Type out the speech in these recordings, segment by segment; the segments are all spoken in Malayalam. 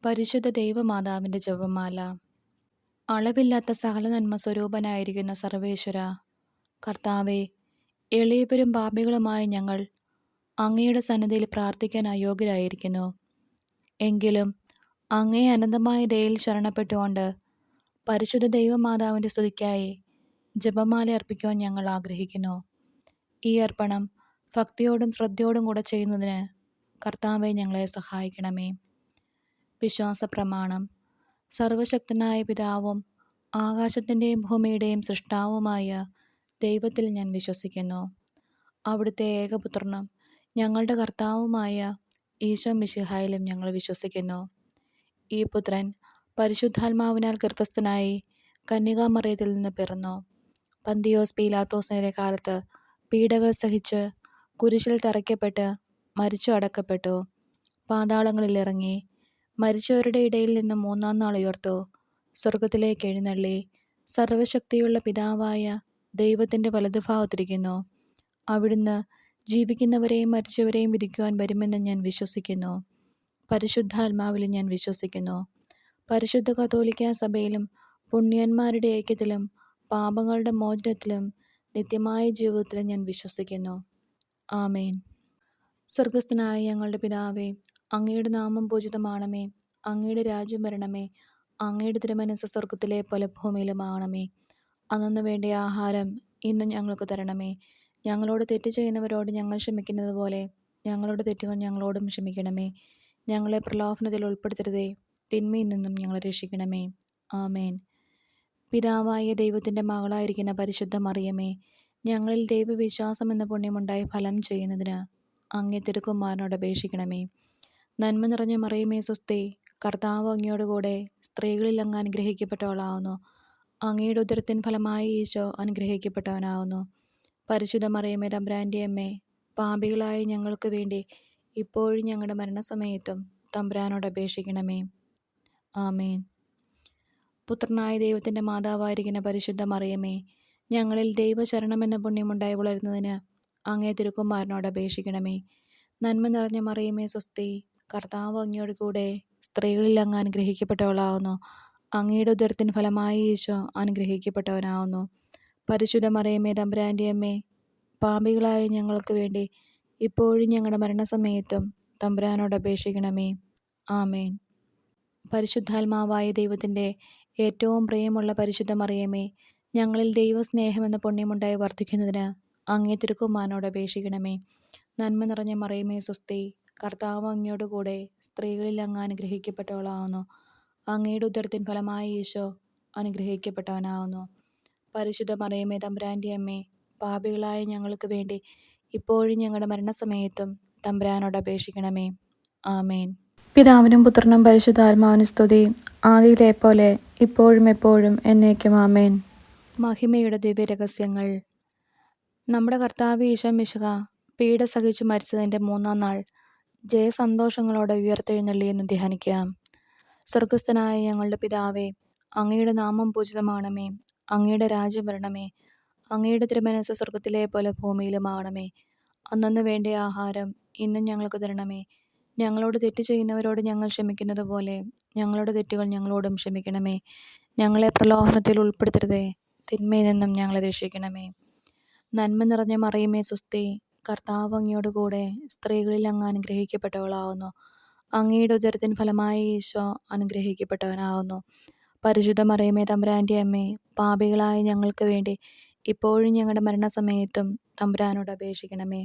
പരിശുദ്ധ ദൈവമാതാവിൻ്റെ ജപമാല. അളവില്ലാത്ത സകല നന്മ സ്വരൂപനായിരിക്കുന്ന സർവേശ്വര കർത്താവെ, എളിയവരും പാപികളുമായ ഞങ്ങൾ അങ്ങയുടെ സന്നിധിയിൽ പ്രാർത്ഥിക്കാൻ അയോഗ്യരായിരിക്കുന്നു. എങ്കിലും അങ്ങേ അനന്തമായ ദയയിൽ ശരണപ്പെട്ടുകൊണ്ട് പരിശുദ്ധ ദൈവമാതാവിൻ്റെ സ്തുതിക്കായി ജപമാല അർപ്പിക്കുവാൻ ഞങ്ങൾ ആഗ്രഹിക്കുന്നു. ഈ അർപ്പണം ഭക്തിയോടും ശ്രദ്ധയോടും കൂടെ ചെയ്യുന്നതിന് കർത്താവെ ഞങ്ങളെ സഹായിക്കണമേ. വിശ്വാസ പ്രമാണം. സർവശക്തനായ പിതാവും ആകാശത്തിൻ്റെയും ഭൂമിയുടെയും സൃഷ്ടാവുമായ ദൈവത്തിൽ ഞാൻ വിശ്വസിക്കുന്നു. അവിടുത്തെ ഏകപുത്രനും ഞങ്ങളുടെ കർത്താവുമായ ഈശോ മിശിഹായിലും ഞങ്ങൾ വിശ്വസിക്കുന്നു. ഈ പുത്രൻ പരിശുദ്ധാത്മാവിനാൽ ഗർഭസ്ഥനായി കന്യകാമറിയത്തിൽ നിന്ന് പിറന്നു. പന്തിയോസ് പീലാത്തോസിന്റെ കാലത്ത് പീഡകൾ സഹിച്ച് കുരിശിൽ തറയ്ക്കപ്പെട്ട് മരിച്ചു അടക്കപ്പെട്ടു. പാതാളങ്ങളിൽ ഇറങ്ങി മരിച്ചവരുടെ ഇടയിൽ നിന്ന് മൂന്നാം നാൾ ഉയർത്തു. സ്വർഗത്തിലേക്ക് എഴുന്നള്ളി സർവശക്തിയുള്ള പിതാവായ ദൈവത്തിൻ്റെ വലതുഭാഗത്തിരിക്കുന്നു. അവിടുന്ന് ജീവിക്കുന്നവരെയും മരിച്ചവരെയും വിധിക്കുവാൻ വരുമെന്ന് ഞാൻ വിശ്വസിക്കുന്നു. പരിശുദ്ധാത്മാവിൽ ഞാൻ വിശ്വസിക്കുന്നു. പരിശുദ്ധ കത്തോലിക്കാ സഭയിലും പുണ്യന്മാരുടെ ഐക്യത്തിലും പാപങ്ങളുടെ മോചനത്തിലും നിത്യമായ ജീവിതത്തിലും ഞാൻ വിശ്വസിക്കുന്നു. ആമേൻ. സ്വർഗസ്ഥനായ ഞങ്ങളുടെ പിതാവേ, അങ്ങയുടെ നാമം പൂജിതമാണമേ. അങ്ങയുടെ രാജ്യം വരണമേ. അങ്ങയുടെ തിരുമനസ്സ് സ്വർഗത്തിലെ പോലെ ഭൂമിയിലുമാകണമേ. അന്നു വേണ്ട ആഹാരം ഇന്നും ഞങ്ങൾക്ക് തരണമേ. ഞങ്ങളോട് തെറ്റ് ചെയ്യുന്നവരോട് ഞങ്ങൾ ക്ഷമിക്കുന്നത് പോലെ ഞങ്ങളുടെ തെറ്റുകൾ ഞങ്ങളോടും ക്ഷമിക്കണമേ. ഞങ്ങളെ പ്രലോഭനത്തിൽ ഉൾപ്പെടുത്തരുതേ, തിന്മയിൽ നിന്നും ഞങ്ങളെ രക്ഷിക്കണമേ. ആമേൻ. പിതാവായ ദൈവത്തിൻ്റെ മകളായിരിക്കുന്ന പരിശുദ്ധ മറിയമേ, ഞങ്ങളിൽ ദൈവവിശ്വാസം എന്ന പുണ്യമുണ്ടായി ഫലം ചെയ്യുന്നതിന് അങ്ങേ തിരുക്കുമാരനോട് അപേക്ഷിക്കണമേ. നന്മ നിറഞ്ഞ മറിയമേ സ്വസ്തി, കർത്താവ് അങ്ങയോടുകൂടെ സ്ത്രീകളിൽ അങ്ങ് അനുഗ്രഹിക്കപ്പെട്ടവളാവുന്നു. അങ്ങയുടെ ഉദരത്തിൻ ഫലമായി ഈശോ അനുഗ്രഹിക്കപ്പെട്ടവനാവുന്നു. പരിശുദ്ധ മറിയമേ തമ്പുരാൻ്റെ അമ്മേ, പാപികളായ ഞങ്ങൾക്ക് വേണ്ടി ഇപ്പോഴും ഞങ്ങളുടെ മരണസമയത്തും തമ്പുരാനോട് അപേക്ഷിക്കണമേ. ആമേൻ. പുത്രനായ ദൈവത്തിൻ്റെ മാതാവായിരിക്കുന്ന പരിശുദ്ധ മറിയമേ, ഞങ്ങളിൽ ദൈവശരണമെന്ന പുണ്യമുണ്ടായി വളരുന്നതിന് അങ്ങേ തിരുക്കുമാരനോട് അപേക്ഷിക്കണമേ. നന്മ നിറഞ്ഞ മറിയമേ സ്വസ്തി, കർത്താവ് അങ്ങയോട് കൂടെ സ്ത്രീകളിൽ അങ്ങ് അനുഗ്രഹിക്കപ്പെട്ടവളാവുന്നു. അങ്ങയുടെ ഉദരത്തിൻ ഫലമായി ഈശോ അനുഗ്രഹിക്കപ്പെട്ടവനാവുന്നു. പരിശുദ്ധ മറിയമേ തമ്പുരാൻ്റെ അമ്മേ, പാപികളായ ഞങ്ങൾക്ക് വേണ്ടി ഇപ്പോഴും ഞങ്ങളുടെ മരണസമയത്തും തമ്പുരാനോട് അപേക്ഷിക്കണമേ. ആമേൻ. പരിശുദ്ധാത്മാവായ ദൈവത്തിൻ്റെ ഏറ്റവും പ്രിയമുള്ള പരിശുദ്ധ മറിയമേ, ഞങ്ങളിൽ ദൈവസ്നേഹമെന്ന പുണ്യമുണ്ടായി വർദ്ധിക്കുന്നതിന് അങ്ങേ തിരുക്കുമാരനോട് അപേക്ഷിക്കണമേ. നന്മ നിറഞ്ഞ മറിയമേ സ്വസ്തി, കർത്താവ് അങ്ങയോട് കൂടെ സ്ത്രീകളിൽ അങ്ങ് അനുഗ്രഹിക്കപ്പെട്ടവളാവുന്നു. അങ്ങയുടെ ഉദരത്തിൻ ഫലമായി ഈശോ അനുഗ്രഹിക്കപ്പെട്ടവനാവുന്നു. പരിശുദ്ധ മറിയമേ തമ്പുരാൻ്റെ അമ്മേ, പാപികളായ ഞങ്ങൾക്ക് വേണ്ടി ഇപ്പോഴും ഞങ്ങളുടെ മരണസമയത്തും തമ്പുരാനോട് അപേക്ഷിക്കണമേ. ആമേൻ. പിതാവിനും പുത്രനും പരിശുദ്ധാത്മാവിനും സ്തുതി, ആദിയിലെ പോലെ ഇപ്പോഴും എപ്പോഴും എന്നേക്കും. ആമേൻ. മഹിമയുടെ ദിവ്യരഹസ്യങ്ങൾ. നമ്മുടെ കർത്താവ് ഈശോ മിശിഹാ പീഡ സഹിച്ചു മരിച്ചതിൻ്റെ മൂന്നാം നാൾ ജയസന്തോഷങ്ങളോടെ ഉയർത്തെഴുന്നള്ളിയെന്ന് ധ്യാനിക്കാം. സ്വർഗസ്ഥനായ ഞങ്ങളുടെ പിതാവേ, അങ്ങയുടെ നാമം പൂജിതമാണമേ. അങ്ങയുടെ രാജ്യം വരണമേ. അങ്ങയുടെ തിരുമനസ്സ് സ്വർഗത്തിലെ പോലെ ഭൂമിയിലുമാകണമേ. അന്നു വേണ്ട ആഹാരം ഇന്നും ഞങ്ങൾക്ക് തരണമേ. ഞങ്ങളോട് തെറ്റ് ചെയ്യുന്നവരോട് ഞങ്ങൾ ക്ഷമിക്കുന്നത് പോലെ ഞങ്ങളുടെ തെറ്റുകൾ ഞങ്ങളോടും ക്ഷമിക്കണമേ. ഞങ്ങളെ പ്രലോഭനത്തിൽ ഉൾപ്പെടുത്തരുതേ, തിന്മയിൽ നിന്നും ഞങ്ങളെ രക്ഷിക്കണമേ. നന്മ നിറഞ്ഞ മറിയമേ സ്വസ്തി, കർത്താവ് അങ്ങയോട് കൂടെ സ്ത്രീകളിൽ അങ്ങ് അനുഗ്രഹിക്കപ്പെട്ടവളാവുന്നു. അങ്ങയുടെ ഉദരത്തിൻ ഫലമായി ഈശോ അനുഗ്രഹിക്കപ്പെട്ടവനാവുന്നു. പരിശുദ്ധ മറിയമേ തമ്പുരാൻ്റെ അമ്മേ, പാപികളായ ഞങ്ങൾക്ക് വേണ്ടി ഇപ്പോഴും ഞങ്ങളുടെ മരണസമയത്തും തമ്പുരാനോട് അപേക്ഷിക്കണമേ.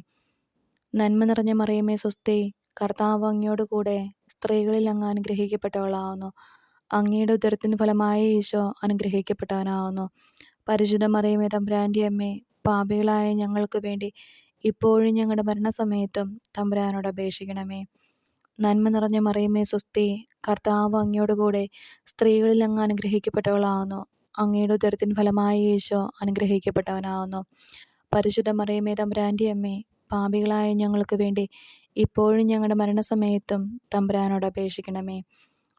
നന്മ നിറഞ്ഞ മറിയമേ സ്വസ്തി, കർത്താവ് അങ്ങയോട് കൂടെ സ്ത്രീകളിൽ അങ്ങ് അനുഗ്രഹിക്കപ്പെട്ടവളാവുന്നു. അങ്ങയുടെ ഉദരത്തിൻ ഫലമായി ഈശോ അനുഗ്രഹിക്കപ്പെട്ടവനാവുന്നു. പരിശുദ്ധ മറിയമേ തമ്പുരാൻ്റെ അമ്മേ, പാപികളായ ഞങ്ങൾക്ക് വേണ്ടി ഇപ്പോഴും ഞങ്ങളുടെ മരണസമയത്തും തമ്പുരാനോട് അപേക്ഷിക്കണമേ. നന്മ നിറഞ്ഞ മറിയമേ സ്വസ്തി, കർത്താവ് അങ്ങയോട് കൂടെ സ്ത്രീകളിൽ അങ്ങ് അനുഗ്രഹിക്കപ്പെട്ടവളാവുന്നു. അങ്ങയുടെ ഉദരത്തിൻ ഫലമായി ഈശോ അനുഗ്രഹിക്കപ്പെട്ടവനാവുന്നു. പരിശുദ്ധ മറിയമേ തമ്പുരാൻ്റെ അമ്മേ, പാപികളായ ഞങ്ങൾക്ക് വേണ്ടി ഇപ്പോഴും ഞങ്ങളുടെ മരണസമയത്തും തമ്പുരാനോട് അപേക്ഷിക്കണമേ.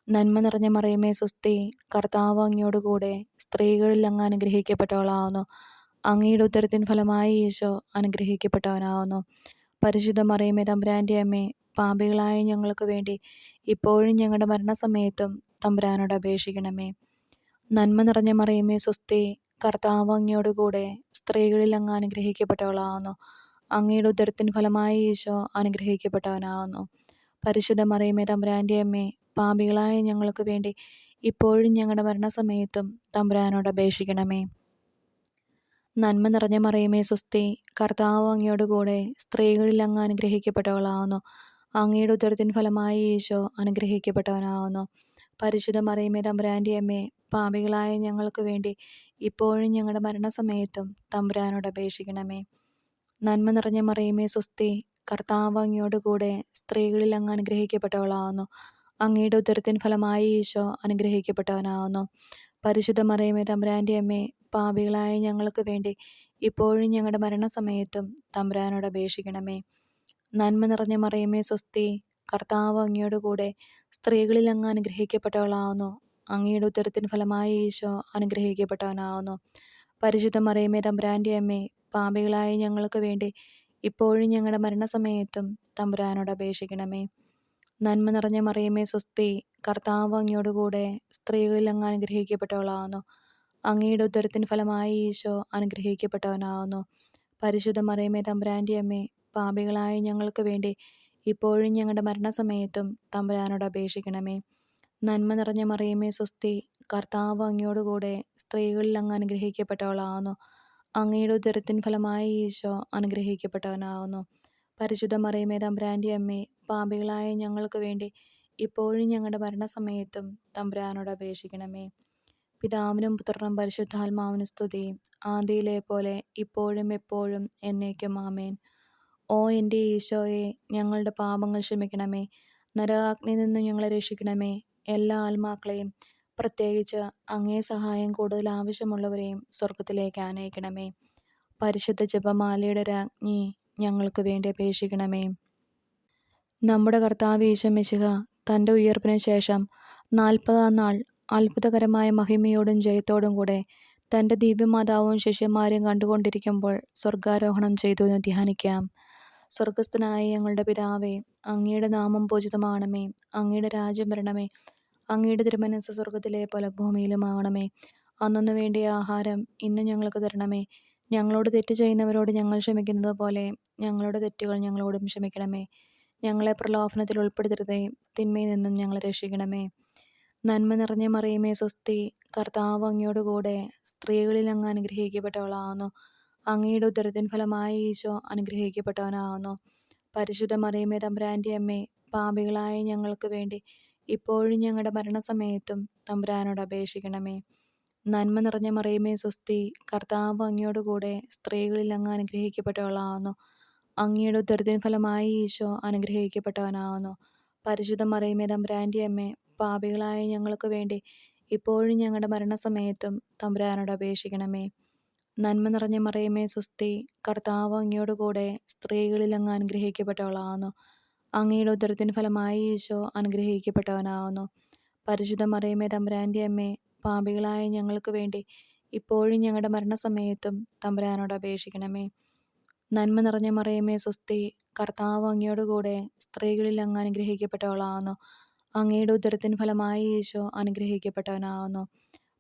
നന്മ നിറഞ്ഞ മറിയമേ സ്വസ്തി, കർത്താവ് അങ്ങയോട് കൂടെ സ്ത്രീകളിൽ അങ്ങ് അനുഗ്രഹിക്കപ്പെട്ടവളാവുന്നു. അങ്ങയുടെ ഉദരത്തിൻ ഫലമായി ഈശോ അനുഗ്രഹിക്കപ്പെട്ടവനാവുന്നു. പരിശുദ്ധ മറിയമേ തമ്പുരാൻ്റെ അമ്മേ, പാപികളായ ഞങ്ങൾക്ക് വേണ്ടി ഇപ്പോഴും ഞങ്ങളുടെ മരണസമയത്തും തമ്പുരാനോട് അപേക്ഷിക്കണമേ. നന്മ നിറഞ്ഞ മറിയമേ സ്വസ്തി, കർത്താവ് അങ്ങയോടുകൂടെ സ്ത്രീകളിൽ അങ്ങ് അനുഗ്രഹിക്കപ്പെട്ടവളാവുന്നു. അങ്ങയുടെ ഉദരത്തിൻ ഫലമായി ഈശോ അനുഗ്രഹിക്കപ്പെട്ടവനാവുന്നു. പരിശുദ്ധ മറിയമേ തമ്പുരാൻ്റെ അമ്മേ, പാപികളായ ഞങ്ങൾക്ക് വേണ്ടി ഇപ്പോഴും ഞങ്ങളുടെ മരണസമയത്തും തമ്പുരാനോട് അപേക്ഷിക്കണമേ. നന്മ നിറഞ്ഞ മറിയമേ സ്വസ്തി, കർത്താവ് അങ്ങയോടുകൂടെ സ്ത്രീകളിൽ അങ്ങ് അനുഗ്രഹിക്കപ്പെട്ടവളാവുന്നു. അങ്ങയുടെ ഉദരത്തിൻ ഫലമായി ഈശോ അനുഗ്രഹിക്കപ്പെട്ടവനാവുന്നു. പരിശുദ്ധ മറിയമേ തമ്പുരാൻ്റെ അമ്മേ, പാപികളായ ഞങ്ങൾക്ക് വേണ്ടി ഇപ്പോഴും ഞങ്ങളുടെ മരണസമയത്തും തമ്പുരാനോട് അപേക്ഷിക്കണമേ. നന്മ നിറഞ്ഞ മറിയമേ സ്വസ്തി, കർത്താവ് അങ്ങയോടുകൂടെ സ്ത്രീകളിൽ അങ്ങ് അനുഗ്രഹിക്കപ്പെട്ടവളാവുന്നു. അങ്ങയുടെ ഉദരത്തിൻ ഫലമായി ഈശോ അനുഗ്രഹിക്കപ്പെട്ടവനാവുന്നു. പരിശുദ്ധ മറിയമേ തമ്പുരാൻ്റെ അമ്മേ, പാപികളായ ഞങ്ങൾക്ക് വേണ്ടി ഇപ്പോഴും ഞങ്ങളുടെ മരണസമയത്തും തമ്പുരാനോട് അപേക്ഷിക്കണമേ. നന്മ നിറഞ്ഞ മറിയമേ സ്വസ്തി, കർത്താവ് അങ്ങയോടുകൂടെ സ്ത്രീകളിൽ അങ്ങ് അനുഗ്രഹിക്കപ്പെട്ടവളാവുന്നു. അങ്ങയുടെ ഉദരത്തിൻ ഫലമായി ഈശോ അനുഗ്രഹിക്കപ്പെട്ടവനാവുന്നു. പരിശുദ്ധ മറിയമേ തമ്പുരാൻ്റെ അമ്മേ, പാപികളായ ഞങ്ങൾക്ക് വേണ്ടി ഇപ്പോഴും ഞങ്ങളുടെ മരണസമയത്തും തമ്പുരാനോട് അപേക്ഷിക്കണമേ. നന്മ നിറഞ്ഞ മറിയമേ സ്വസ്തി, കർത്താവ് അങ്ങയോടുകൂടെ സ്ത്രീകളിൽ അങ്ങ് അനുഗ്രഹിക്കപ്പെട്ടവളാവുന്നു. അങ്ങയുടെ ഉദരത്തിൻ ഫലമായി ഈശോ അനുഗ്രഹിക്കപ്പെട്ടവനാവുന്നു. പരിശുദ്ധ മറിയമേ തമ്പുരാൻ്റെ അമ്മേ, പാപികളായ ഞങ്ങൾക്ക് വേണ്ടി ഇപ്പോഴും ഞങ്ങളുടെ മരണസമയത്തും തമ്പുരാനോട് അപേക്ഷിക്കണമേ. നന്മ നിറഞ്ഞ മറിയമേ സ്വസ്തി, കർത്താവ് അങ്ങയോടുകൂടെ സ്ത്രീകളിൽ അങ്ങ് അനുഗ്രഹിക്കപ്പെട്ടവളാവുന്നു. അങ്ങയുടെ ഉദരത്തിൻ ഫലമായി ഈശോ അനുഗ്രഹിക്കപ്പെട്ടവനാവുന്നു. പരിശുദ്ധ മറിയമേ തമ്പുരാൻ്റെ അമ്മേ, പാപികളായ ഞങ്ങൾക്ക് വേണ്ടി ഇപ്പോഴും ഞങ്ങളുടെ മരണസമയത്തും തമ്പുരാനോട് അപേക്ഷിക്കണമേ. പിതാവിനും പുത്രനും പരിശുദ്ധാത്മാവിനും സ്തുതി, ആദിയിലെ പോലെ ഇപ്പോഴും എപ്പോഴും എന്നേക്കും ആമേൻ. ഓ എൻ്റെ ഈശോയെ, ഞങ്ങളുടെ പാപങ്ങൾ ക്ഷമിക്കണമേ. നരകാഗ്നിയിൽ നിന്നും ഞങ്ങളെ രക്ഷിക്കണമേ. എല്ലാ ആത്മാക്കളെയും, പ്രത്യേകിച്ച് അങ്ങേ സഹായം കൂടുതൽ ആവശ്യമുള്ളവരെയും സ്വർഗത്തിലേക്ക് ആനയിക്കണമേ. പരിശുദ്ധ ജപമാലയുടെ രാജ്ഞി, ഞങ്ങൾക്ക് വേണ്ടി അപേക്ഷിക്കണമേ. നമ്മുടെ കർത്താവ് ഈശോ മിശിഹ തൻ്റെ ഉയർപ്പിന് ശേഷം 40-ാം നാൾ അത്ഭുതകരമായ മഹിമയോടും ജയത്തോടും കൂടെ തൻ്റെ ദിവ്യമാതാവും ശിഷ്യന്മാരും കണ്ടുകൊണ്ടിരിക്കുമ്പോൾ സ്വർഗാരോഹണം ചെയ്തു എന്ന് ധ്യാനിക്കാം. സ്വർഗസ്ഥനായ ഞങ്ങളുടെ പിതാവേ, അങ്ങയുടെ നാമം പൂജിതമാണമേ. അങ്ങയുടെ രാജ്യം വരണമേ. അങ്ങയുടെ തിരുമനസ്സ് സ്വർഗത്തിലെ പോലെ ഭൂമിയിലുമാകണമേ. അന്നൊന്നു വേണ്ടിയ ആഹാരം ഇന്ന് ഞങ്ങൾക്ക് തരണമേ. ഞങ്ങളോട് തെറ്റ് ചെയ്യുന്നവരോട് ഞങ്ങൾ ക്ഷമിക്കുന്നത് പോലെ ഞങ്ങളുടെ തെറ്റുകൾ ഞങ്ങളോടും ക്ഷമിക്കണമേ. ഞങ്ങളെ പ്രലോഭനത്തിൽ ഉൾപ്പെടുത്തരുതേ, തിന്മയിൽ നിന്നും ഞങ്ങളെ രക്ഷിക്കണമേ. നന്മ നിറഞ്ഞ മറിയമേ സ്വസ്തി, കർത്താവ് അങ്ങയോടുകൂടെ സ്ത്രീകളിൽ അങ്ങ് അനുഗ്രഹിക്കപ്പെട്ടവളാവുന്നു. അങ്ങയുടെ ഉദരത്തിൻ ഫലമായി ഈശോ അനുഗ്രഹിക്കപ്പെട്ടവനാവുന്നു. പരിശുദ്ധ മറിയമേ തമ്പുരാൻ്റെ അമ്മേ, പാപികളായ ഞങ്ങൾക്ക് വേണ്ടി ഇപ്പോഴും ഞങ്ങളുടെ മരണസമയത്തും തമ്പുരാനോട് അപേക്ഷിക്കണമേ. നന്മ നിറഞ്ഞ മറിയമേ സ്വസ്തി, കർത്താവ് അങ്ങയോടുകൂടെ സ്ത്രീകളിൽ അങ്ങ് അനുഗ്രഹിക്കപ്പെട്ടവളാവുന്നു. അങ്ങയുടെ ഉദരത്തിൻ ഫലമായി ഈശോ അനുഗ്രഹിക്കപ്പെട്ടവനാവുന്നു. പരിശുദ്ധ മറിയമേ തമ്പുരാൻ്റെ അമ്മേ, പാപികളായ ഞങ്ങൾക്ക് വേണ്ടി ഇപ്പോഴും ഞങ്ങളുടെ മരണസമയത്തും തമ്പുരാനോട് അപേക്ഷിക്കണമേ. നന്മ നിറഞ്ഞ മറിയമേ സ്വസ്തി, കർത്താവ് അങ്ങയോടുകൂടെ സ്ത്രീകളിൽ അങ്ങ് അനുഗ്രഹിക്കപ്പെട്ടവളാവുന്നു. അങ്ങയുടെ ഉദരത്തിൻ ഫലമായി ഈശോ അനുഗ്രഹിക്കപ്പെട്ടവനാവുന്നു. പരിശുദ്ധ മറിയമേ തമ്പുരാൻ്റെ അമ്മേ, പാപികളായ ഞങ്ങൾക്ക് വേണ്ടി ഇപ്പോഴും ഞങ്ങളുടെ മരണസമയത്തും തമ്പുരാനോട് അപേക്ഷിക്കണമേ. നന്മ നിറഞ്ഞ മറിയമേ സ്വസ്തി, കർത്താവ് അങ്ങയോടുകൂടെ സ്ത്രീകളിൽ അങ്ങ് അനുഗ്രഹിക്കപ്പെട്ടവളാവുന്നു. അങ്ങയുടെ ഉദരത്തിൻ ഫലമായി ഈശോ അനുഗ്രഹിക്കപ്പെട്ടവനാവുന്നു.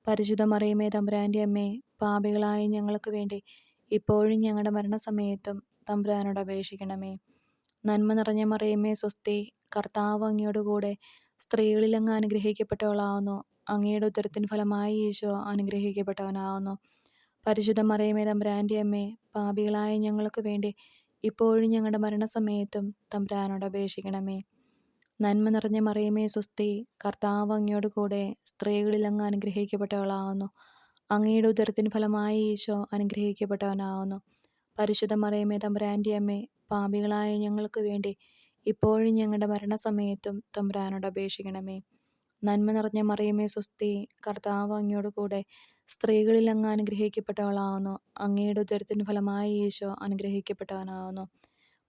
പരിശുദ്ധ മറിയമേ തമ്പുരാൻ്റെ അമ്മേ, പാപികളായ ഞങ്ങൾക്ക് വേണ്ടി ഇപ്പോഴും ഞങ്ങളുടെ മരണസമയത്തും തമ്പുരാനോട് അപേക്ഷിക്കണമേ. നന്മ നിറഞ്ഞ മറിയമേ സ്വസ്തി, കർത്താവ് അങ്ങയോടുകൂടെ സ്ത്രീകളിൽ അങ്ങ് അനുഗ്രഹിക്കപ്പെട്ടവളാവുന്നു. അങ്ങയുടെ ഉദരത്തിൻ ഫലമായി ഈശോ അനുഗ്രഹിക്കപ്പെട്ടവനാവുന്നു. പരിശുദ്ധ മറിയമേ തമ്പുരാൻ്റെ അമ്മേ, പാപികളായ ഞങ്ങൾക്ക് വേണ്ടി ഇപ്പോഴും ഞങ്ങളുടെ മരണസമയത്തും തമ്പുരാനോട് അപേക്ഷിക്കണമേ. നന്മ നിറഞ്ഞ മറിയമേ സ്വസ്തി, കർത്താവ് അങ്ങയോടുകൂടെ സ്ത്രീകളിൽ അങ്ങ് അനുഗ്രഹിക്കപ്പെട്ടവളാവുന്നു. അങ്ങയുടെ ഉദരത്തിൻ ഫലമായി ഈശോ അനുഗ്രഹിക്കപ്പെട്ടവനാവുന്നു. പരിശുദ്ധ മറിയമേ തമ്പുരാൻ്റെ അമ്മേ, പാപികളായ ഞങ്ങൾക്ക് വേണ്ടി ഇപ്പോഴും ഞങ്ങളുടെ മരണസമയത്തും തമ്പുരാനോട് അപേക്ഷിക്കണമേ. നന്മ നിറഞ്ഞ മറിയമേ സ്വസ്തി, കർത്താവ് അങ്ങയോടുകൂടെ സ്ത്രീകളിൽ അങ്ങ് അനുഗ്രഹിക്കപ്പെട്ടവളാവുന്നു. അങ്ങയുടെ ഉദരത്തിൻ ഫലമായി ഈശോ അനുഗ്രഹിക്കപ്പെട്ടവനാവുന്നു.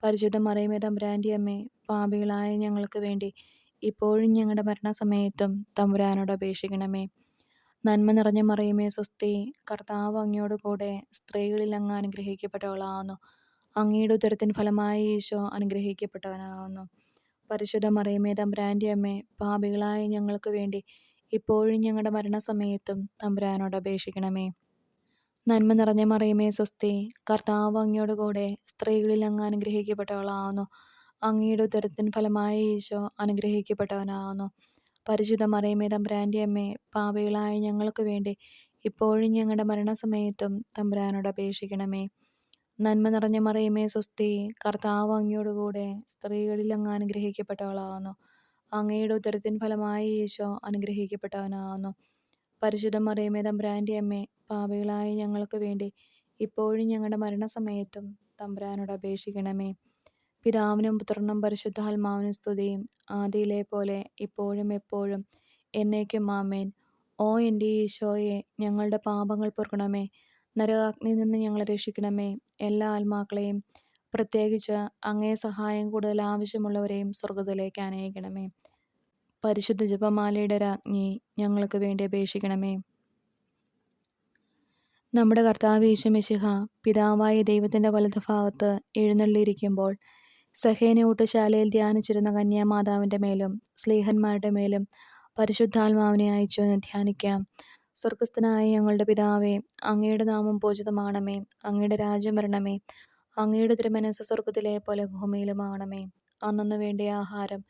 പരിശുദ്ധ മറിയമേ തമ്പുരാൻ്റെ അമ്മേ, പാപികളായ ഞങ്ങൾക്ക് വേണ്ടി ഇപ്പോഴും ഞങ്ങളുടെ മരണസമയത്തും തമ്പുരാനോട് അപേക്ഷിക്കണമേ. നന്മ നിറഞ്ഞ മറിയമേ സ്വസ്തി, കർത്താവ് അങ്ങയോടുകൂടെ സ്ത്രീകളിൽ അങ്ങ് അനുഗ്രഹിക്കപ്പെട്ടവളാവുന്നു. അങ്ങയുടെ ഉദരത്തിൻ ഫലമായി ഈശോ അനുഗ്രഹിക്കപ്പെട്ടവനാവുന്നു. പരിശുദ്ധ മറിയമേ തമ്പുരാൻ്റെ അമ്മേ, പാപികളായ ഞങ്ങൾക്ക് വേണ്ടി ഇപ്പോഴും ഞങ്ങളുടെ മരണസമയത്തും തമ്പുരാനോട് അപേക്ഷിക്കണമേ. നന്മ നിറഞ്ഞ മറിയമേ സ്വസ്തി, കർത്താവ് അങ്ങയോട് കൂടെ സ്ത്രീകളിൽ അങ്ങ് അനുഗ്രഹിക്കപ്പെട്ടവളാവുന്നു. അങ്ങയുടെ ഉദരത്തിൻ ഫലമായ ഈശോ അനുഗ്രഹിക്കപ്പെട്ടവനാവുന്നു. പരിശുദ്ധ മറിയമേ തമ്പുരാൻ്റെ അമ്മേ, പാപികളായ ഞങ്ങൾക്ക് വേണ്ടി ഇപ്പോഴും ഞങ്ങളുടെ മരണസമയത്തും തമ്പുരാനോട് അപേക്ഷിക്കണമേ. നന്മ നിറഞ്ഞ മറിയമേ സ്വസ്തി, കർത്താവ് അങ്ങയോട് കൂടെ സ്ത്രീകളിൽ അങ്ങ് അനുഗ്രഹിക്കപ്പെട്ടവളാവുന്നു. അങ്ങയുടെ ഉദരത്തിൻ ഫലമായ ഈശോ അനുഗ്രഹിക്കപ്പെട്ടവനാവുന്നു. പരിശുദ്ധ മറിയമേ തമ്പുരാൻ്റെ അമ്മേ, പാപികളായ ഞങ്ങൾക്ക് വേണ്ടി ഇപ്പോഴും ഞങ്ങളുടെ മരണസമയത്തും തമ്പുരാനോട് അപേക്ഷിക്കണമേ. പിതാവിനും പുത്രനും പരിശുദ്ധാത്മാവിനും സ്തുതിയും, ആദിയിലെ പോലെ ഇപ്പോഴും എപ്പോഴും എന്നേക്കും ആമേൻ. ഓ എൻ്റെ ഈശോയെ, ഞങ്ങളുടെ പാപങ്ങൾ പൊറുക്കണമേ. നരകാഗ്നിയിൽ നിന്ന് ഞങ്ങളെ രക്ഷിക്കണമേ. എല്ലാ ആത്മാക്കളെയും, പ്രത്യേകിച്ച് അങ്ങേ സഹായം കൂടുതൽ ആവശ്യമുള്ളവരെയും സ്വർഗത്തിലേക്ക് അനയിക്കണമേ. പരിശുദ്ധ ജപമാലയുടെ രാജ്ഞി, ഞങ്ങൾക്ക് വേണ്ടി അപേക്ഷിക്കണമേ. നമ്മുടെ കർത്താവ് യേശു മിശിഹ പിതാവായ ദൈവത്തിൻ്റെ വലതുഭാഗത്ത് എഴുന്നള്ളിയിരിക്കുമ്പോൾ സഹേന ഊട്ടുശാലയിൽ ധ്യാനിച്ചിരുന്ന കന്യാമാതാവിൻ്റെ മേലും സ്ലീഹന്മാരുടെ മേലും പരിശുദ്ധാത്മാവിനെ അയച്ചു എന്ന് ധ്യാനിക്കാം. സ്വർഗസ്ഥനായ ഞങ്ങളുടെ പിതാവേ, അങ്ങയുടെ നാമം പൂജിതമാണമേ. അങ്ങയുടെ രാജ്യം വരണമേ. അങ്ങയുടെ തിരുമനസ്സ് സ്വർഗത്തിലെ പോലെ ഭൂമിയിലുമാണമേ. അന്നന്ന് വേണ്ടിയ ആഹാരം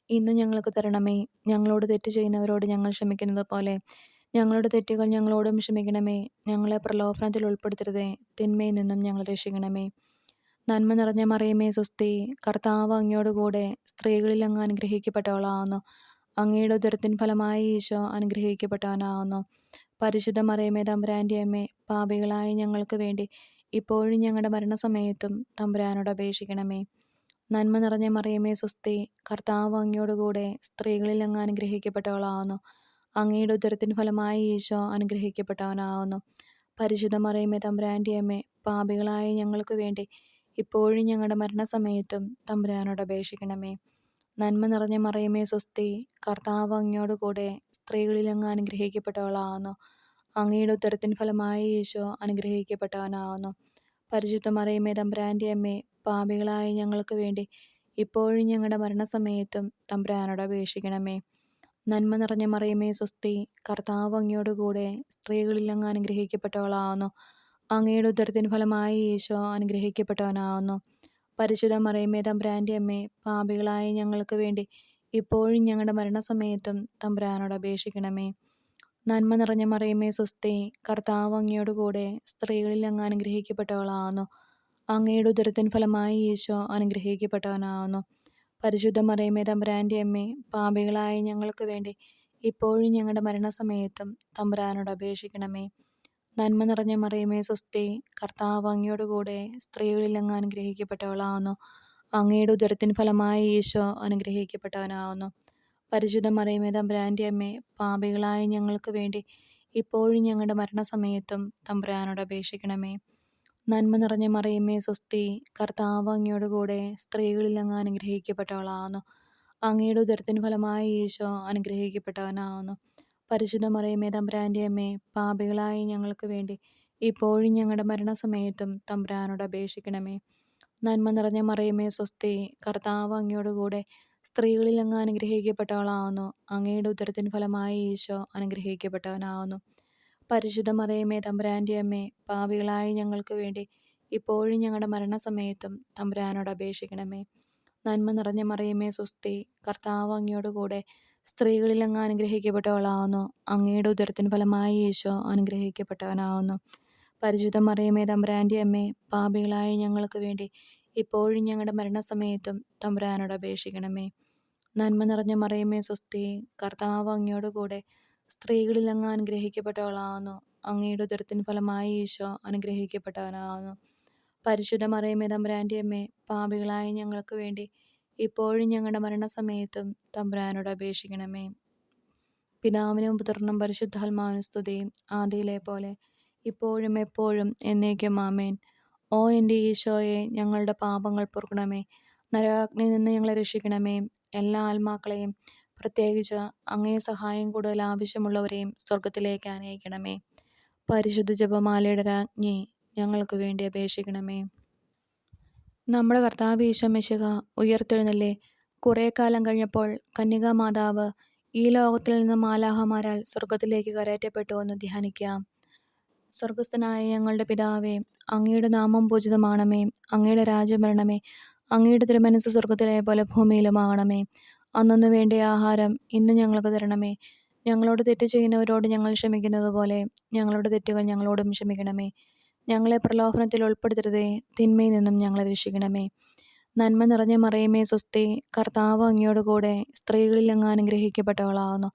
ഇന്നും ഞങ്ങൾക്ക് തരണമേ. ഞങ്ങളോട് തെറ്റ് ചെയ്യുന്നവരോട് ഞങ്ങൾ ക്ഷമിക്കുന്നത് പോലെ ഞങ്ങളുടെ തെറ്റുകൾ ഞങ്ങളോടും ക്ഷമിക്കണമേ. ഞങ്ങളെ പ്രലോഭനത്തിൽ ഉൾപ്പെടുത്തരുതേ, തിന്മയിൽ നിന്നും ഞങ്ങൾ രക്ഷിക്കണമേ. നന്മ നിറഞ്ഞ മറിയമേ സ്വസ്തി, കർത്താവ് അങ്ങയോട് കൂടെ സ്ത്രീകളിൽ അങ്ങ് അനുഗ്രഹിക്കപ്പെട്ടവളാവുന്നു. അങ്ങയുടെ ഉദരത്തിൻ ഫലമായ ഈശോ അനുഗ്രഹിക്കപ്പെട്ടവനാവുന്നു. പരിശുദ്ധ മറിയമേ തമ്പുരാൻ്റെ അമ്മേ, പാപികളായ ഞങ്ങൾക്ക് വേണ്ടി ഇപ്പോഴും ഞങ്ങളുടെ മരണസമയത്തും തമ്പുരാനോട് അപേക്ഷിക്കണമേ. നന്മ നിറഞ്ഞ മറിയമേ സ്വസ്തി, കർത്താവ് അങ്ങയോട് കൂടെ സ്ത്രീകളിൽ അങ്ങ് അനുഗ്രഹിക്കപ്പെട്ടവളാവുന്നു. അങ്ങയുടെ ഉദരത്തിൻ ഫലമായ ഈശോ അനുഗ്രഹിക്കപ്പെട്ടവനാവുന്നു. പരിശുദ്ധ മറിയമേ തമ്പുരാൻ്റെ അമ്മേ, പാപികളായ ഞങ്ങൾക്ക് വേണ്ടി ഇപ്പോഴും ഞങ്ങളുടെ മരണസമയത്തും തമ്പുരാനോട് അപേക്ഷിക്കണമേ. നന്മ നിറഞ്ഞ മറിയമേ സ്വസ്തി, കർത്താവ് അങ്ങയോട് കൂടെ സ്ത്രീകളിൽ അങ്ങ് അനുഗ്രഹിക്കപ്പെട്ടവളാവുന്നു. അങ്ങയുടെ ഉദരത്തിൻ ഫലമായ ഈശോ അനുഗ്രഹിക്കപ്പെട്ടവനാവുന്നു. പരിശുദ്ധ മറിയമേ തമ്പുരാൻ്റെ അമ്മേ, പാപികളായ ഞങ്ങൾക്ക് വേണ്ടി ഇപ്പോഴും ഞങ്ങളുടെ മരണസമയത്തും തമ്പുരാനോട് അപേക്ഷിക്കണമേ. നന്മ നിറഞ്ഞ മറിയമേ സ്വസ്തി, കർത്താവ് അങ്ങയോട് കൂടെ സ്ത്രീകളിൽ അങ്ങ് അനുഗ്രഹിക്കപ്പെട്ടവളാവുന്നു. അങ്ങയുടെ ഉദരത്തിൻ ഫലമായ ഈശോ അനുഗ്രഹിക്കപ്പെട്ടവനാവുന്നു. പരിശുദ്ധ മറിയമേ തമ്പുരാൻ്റെ അമ്മേ, പാപികളായ ഞങ്ങൾക്ക് വേണ്ടി ഇപ്പോഴും ഞങ്ങളുടെ മരണസമയത്തും തമ്പുരാനോട് അപേക്ഷിക്കണമേ. നന്മ നിറഞ്ഞ മറിയമേ സ്വസ്തി, കർത്താവ് അങ്ങയോട് കൂടെ സ്ത്രീകളിൽ അങ്ങ് അനുഗ്രഹിക്കപ്പെട്ടവളാവുന്നു. അങ്ങയുടെ ഉദരത്തിൻ ഫലമായ ഈശോ അനുഗ്രഹിക്കപ്പെട്ടവനാവുന്നു. പരിശുദ്ധ മറിയമേ തമ്പുരാൻ്റെ അമ്മേ, പാപികളായ ഞങ്ങൾക്ക് വേണ്ടി ഇപ്പോഴും ഞങ്ങളുടെ മരണസമയത്തും തമ്പുരാനോട് അപേക്ഷിക്കണമേ. നന്മ നിറഞ്ഞ മറിയമേ സ്വസ്തി, കർത്താവ് അങ്ങയോട് കൂടെ സ്ത്രീകളിൽ അങ്ങ് അനുഗ്രഹിക്കപ്പെട്ടവളാവുന്നു. അങ്ങയുടെ ഉദരത്തിൻ ഫലമായ ഈശോ അനുഗ്രഹിക്കപ്പെട്ടവനാവുന്നു. പരിശുദ്ധ മറിയമേ തമ്പുരാൻ്റെ അമ്മേ, പാപികളായ ഞങ്ങൾക്ക് വേണ്ടി ഇപ്പോഴും ഞങ്ങളുടെ മരണസമയത്തും തമ്പുരാനോട് അപേക്ഷിക്കണമേ. നന്മ നിറഞ്ഞ മറിയമേ സ്വസ്തി, കർത്താവ് അങ്ങയോട് കൂടെ സ്ത്രീകളിൽ അങ്ങ് അനുഗ്രഹിക്കപ്പെട്ടവളാവുന്നു. അങ്ങയുടെ ഉദരത്തിൻ ഫലമായ ഈശോ അനുഗ്രഹിക്കപ്പെട്ടവനാവുന്നു. പരിശുദ്ധ മറിയമേ തമ്പുരാൻ്റെ അമ്മേ, പാപികളായ ഞങ്ങൾക്ക് വേണ്ടി ഇപ്പോഴും ഞങ്ങളുടെ മരണസമയത്തും തമ്പുരാനോട് അപേക്ഷിക്കണമേ. നന്മ നിറഞ്ഞ മറിയമേ സ്വസ്തി, കർത്താവ് അങ്ങയോട് കൂടെ സ്ത്രീകളിൽ അങ്ങ് അനുഗ്രഹിക്കപ്പെട്ടവളാവുന്നു. അങ്ങയുടെ ഉദരത്തിൻ ഫലമായ ഈശോ അനുഗ്രഹിക്കപ്പെട്ടവനാവുന്നു. പരിശുദ്ധ മറിയമേ തമ്പുരാൻ്റെ അമ്മേ, പാപികളായ ഞങ്ങൾക്ക് വേണ്ടി ഇപ്പോഴും ഞങ്ങളുടെ മരണസമയത്തും തമ്പുരാനോട് അപേക്ഷിക്കണമേ. നന്മ നിറഞ്ഞ മറിയമേ സ്വസ്തി, കർത്താവ് അങ്ങയോട് കൂടെ സ്ത്രീകളിൽ അങ്ങ് അനുഗ്രഹിക്കപ്പെട്ടവളാവുന്നു. അങ്ങയുടെ ഉദരത്തിൻ ഫലമായ ഈശോ അനുഗ്രഹിക്കപ്പെട്ടവനാവുന്നു. പരിശുദ്ധ മറിയമേ തമ്പുരാൻ്റെ അമ്മേ, പാപികളായ ഞങ്ങൾക്ക് വേണ്ടി ഇപ്പോഴും ഞങ്ങളുടെ മരണസമയത്തും തമ്പുരാനോട് അപേക്ഷിക്കണമേ. നന്മ നിറഞ്ഞ മറിയമേ സ്വസ്തി, കർത്താവ് അങ്ങയോട് കൂടെ സ്ത്രീകളിൽ അങ്ങ് അനുഗ്രഹിക്കപ്പെട്ടവളാവുന്നു. അങ്ങയുടെ ഉദരത്തിൻ ഫലമായ ഈശോ അനുഗ്രഹിക്കപ്പെട്ടവനാവുന്നു. പരിശുദ്ധ മറിയമേ തമ്പുരാൻ്റെ അമ്മേ, പാപികളായ ഞങ്ങൾക്ക് വേണ്ടി ഇപ്പോഴും ഞങ്ങളുടെ മരണസമയത്തും തമ്പുരാനോട് അപേക്ഷിക്കണമേ. പിതാവിനും പുത്രനും പരിശുദ്ധാത്മാവിനും സ്തുതിയും, ആദിയിലെ പോലെ ഇപ്പോഴും എപ്പോഴും എന്നേക്കും ആമേൻ. ഓ എൻ്റെ ഈശോയെ, ഞങ്ങളുടെ പാപങ്ങൾ പൊറുക്കണമേ. നരകാഗ്നിയിൽ നിന്ന് ഞങ്ങളെ രക്ഷിക്കണമേ. എല്ലാ ആത്മാക്കളെയും, പ്രത്യേകിച്ച് അങ്ങേ സഹായം കൂടുതൽ ആവശ്യമുള്ളവരെയും സ്വർഗത്തിലേക്ക് അനയിക്കണമേ. പരിശുദ്ധ ജപമാലയുടെ രാജ്ഞി, ഞങ്ങൾക്ക് വേണ്ടി അപേക്ഷിക്കണമേ. നമ്മുടെ കർത്താവ് ഈശോ മിശിഹ ഉയർത്തെഴുന്നള്ളി കുറേ കാലം കഴിഞ്ഞപ്പോൾ കന്യകാമാതാവ് ഈ ലോകത്തിൽ നിന്ന് മാലാഹമാരാൽ സ്വർഗത്തിലേക്ക് കരയറ്റപ്പെട്ടുവെന്ന് ധ്യാനിക്കാം. സ്വർഗസ്ഥനായ ഞങ്ങളുടെ പിതാവേ, അങ്ങയുടെ നാമം പൂജിതമാണമേ. അങ്ങയുടെ രാജ്യം വരണമേ. അങ്ങയുടെ തിരുമനസ്സ് സ്വർഗത്തിലെ പോലെ ഭൂമിയിലുമാകണമേ. അന്നന്ന് വേണ്ട ആഹാരം ഇന്ന് ഞങ്ങൾക്ക് തരണമേ. ഞങ്ങളോട് തെറ്റ് ചെയ്യുന്നവരോട് ഞങ്ങൾ ക്ഷമിക്കുന്നത് പോലെ ഞങ്ങളുടെ തെറ്റുകൾ ഞങ്ങളോടും ക്ഷമിക്കണമേ. ഞങ്ങളെ പ്രലോഭനത്തിൽ ഉൾപ്പെടുത്തരുതേ, തിന്മയിൽ നിന്നും ഞങ്ങളെ രക്ഷിക്കണമേ. നന്മ നിറഞ്ഞ മറിയമേ സ്വസ്തി, കർത്താവ് അങ്ങയോട് കൂടെ സ്ത്രീകളിൽ അങ്ങ് അനുഗ്രഹിക്കപ്പെട്ടവളാകുന്നു.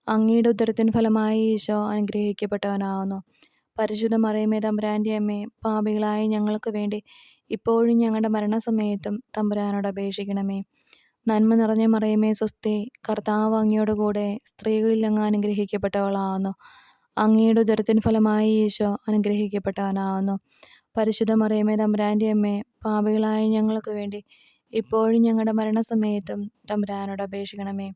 അങ്ങയുടെ ഉദരത്തിൻ ഫലമായി ഈശോ അനുഗ്രഹിക്കപ്പെട്ടവനാകുന്നു. പരിശുദ്ധ മറിയമേ തമ്പുരാൻ്റെ അമ്മേ, പാപികളായ ഞങ്ങൾക്ക് വേണ്ടി ഇപ്പോഴും ഞങ്ങളുടെ മരണസമയത്തും തമ്പുരാനോട് അപേക്ഷിക്കണമേ. നന്മ നിറഞ്ഞ മറിയമേ സ്വസ്തി, കർത്താവ് അങ്ങയോട് കൂടെ സ്ത്രീകളിൽ അങ്ങ് അനുഗ്രഹിക്കപ്പെട്ടവളാകുന്നു. അങ്ങയുടെ ഉദരത്തിൻ ഫലമായി ഈശോ അനുഗ്രഹിക്കപ്പെട്ടവനാകുന്നു. പരിശുദ്ധ മറിയമേ തമ്പുരാൻ്റെ അമ്മേ, പാപികളായ ഞങ്ങൾക്ക് വേണ്ടി ഇപ്പോഴും ഞങ്ങളുടെ മരണസമയത്തും തമ്പുരാനോട് അപേക്ഷിക്കണമേ.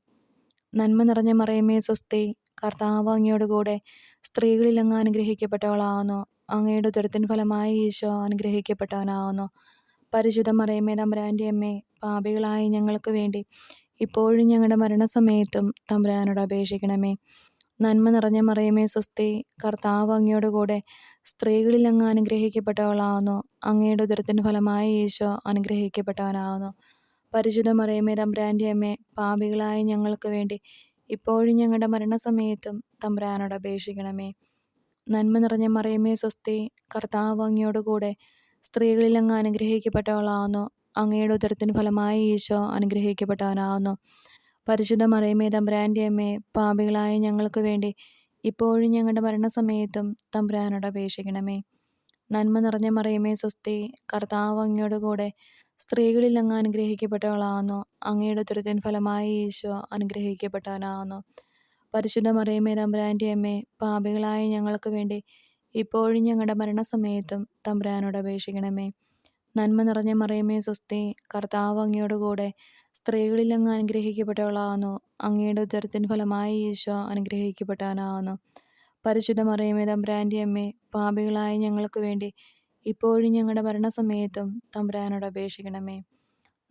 നന്മ നിറഞ്ഞ മറിയമേ സ്വസ്തി, കർത്താവ് അങ്ങയോട് കൂടെ സ്ത്രീകളിൽ അങ്ങ് അനുഗ്രഹിക്കപ്പെട്ടവളാകുന്നു. അങ്ങയുടെ ഉദരത്തിൻ ഫലമായി ഈശോ അനുഗ്രഹിക്കപ്പെട്ടവനാകുന്നു. പരിശുദ്ധ മറിയമേ തമ്പുരാൻ്റെ അമ്മേ, പാപികളായ ഞങ്ങൾക്ക് വേണ്ടി ഇപ്പോഴും ഞങ്ങളുടെ മരണസമയത്തും തമ്പുരാനോട് അപേക്ഷിക്കണമേ. നന്മ നിറഞ്ഞ മറിയമേ സ്വസ്തി, കർത്താവ് അങ്ങയോട് കൂടെ സ്ത്രീകളിൽ അങ്ങ് അനുഗ്രഹിക്കപ്പെട്ടവളാകുന്നു. അങ്ങയുടെ ഉദരത്തിൻ ഫലമായി ഈശോ അനുഗ്രഹിക്കപ്പെട്ടവനാകുന്നു. പരിശുദ്ധ മറിയമേ തമ്പുരാൻ്റെ അമ്മേ, പാപികളായ ഞങ്ങൾക്ക് വേണ്ടി ഇപ്പോഴും ഞങ്ങളുടെ മരണസമയത്തും തമ്പുരാനോട് അപേക്ഷിക്കണമേ. നന്മ നിറഞ്ഞ മറിയമേ സ്വസ്തി, കർത്താവ് അങ്ങയോട് കൂടെ സ്ത്രീകളിൽ അങ്ങ് അനുഗ്രഹിക്കപ്പെട്ടവളാകുന്നു. അങ്ങയുടെ ഉദരത്തിൻ ഫലമായി ഈശോ അനുഗ്രഹിക്കപ്പെട്ടവനാകുന്നു. പരിശുദ്ധ മറിയമേ തമ്പുരാൻ്റെ അമ്മേ, പാപികളായ ഞങ്ങൾക്ക് വേണ്ടി ഇപ്പോഴും ഞങ്ങളുടെ മരണസമയത്തും തമ്പുരാനോട് അപേക്ഷിക്കണമേ. നന്മ നിറഞ്ഞ മറിയമേ സ്വസ്തി, കർത്താവ് അങ്ങയോട് കൂടെ സ്ത്രീകളിൽ അങ്ങ് അനുഗ്രഹിക്കപ്പെട്ടവളാകുന്നു. അങ്ങയുടെ ഉദരത്തിൻ ഫലമായി ഈശോ അനുഗ്രഹിക്കപ്പെട്ടവനാകുന്നു. പരിശുദ്ധ മറിയമേ തമ്പുരാൻ്റെ അമ്മേ, പാപികളായ ഞങ്ങൾക്ക് വേണ്ടി ഇപ്പോഴും ഞങ്ങളുടെ മരണസമയത്തും തമ്പുരാനോട് അപേക്ഷിക്കണമേ. നന്മ നിറഞ്ഞ മറിയമേ സ്വസ്തി, കർത്താവ് അങ്ങയോട് കൂടെ സ്ത്രീകളിൽ അങ്ങ് അനുഗ്രഹിക്കപ്പെട്ടവളാകുന്നു. അങ്ങയുടെ ഉദരത്തിൻ ഫലമായി ഈശോ അനുഗ്രഹിക്കപ്പെട്ടവനാകുന്നു. പരിശുദ്ധ മറിയമേ തമ്പുരാൻ്റെ അമ്മേ, പാപികളായ ഞങ്ങൾക്ക് വേണ്ടി ഇപ്പോഴും ഞങ്ങളുടെ മരണസമയത്തും തമ്പുരാനോട് അപേക്ഷിക്കണമേ.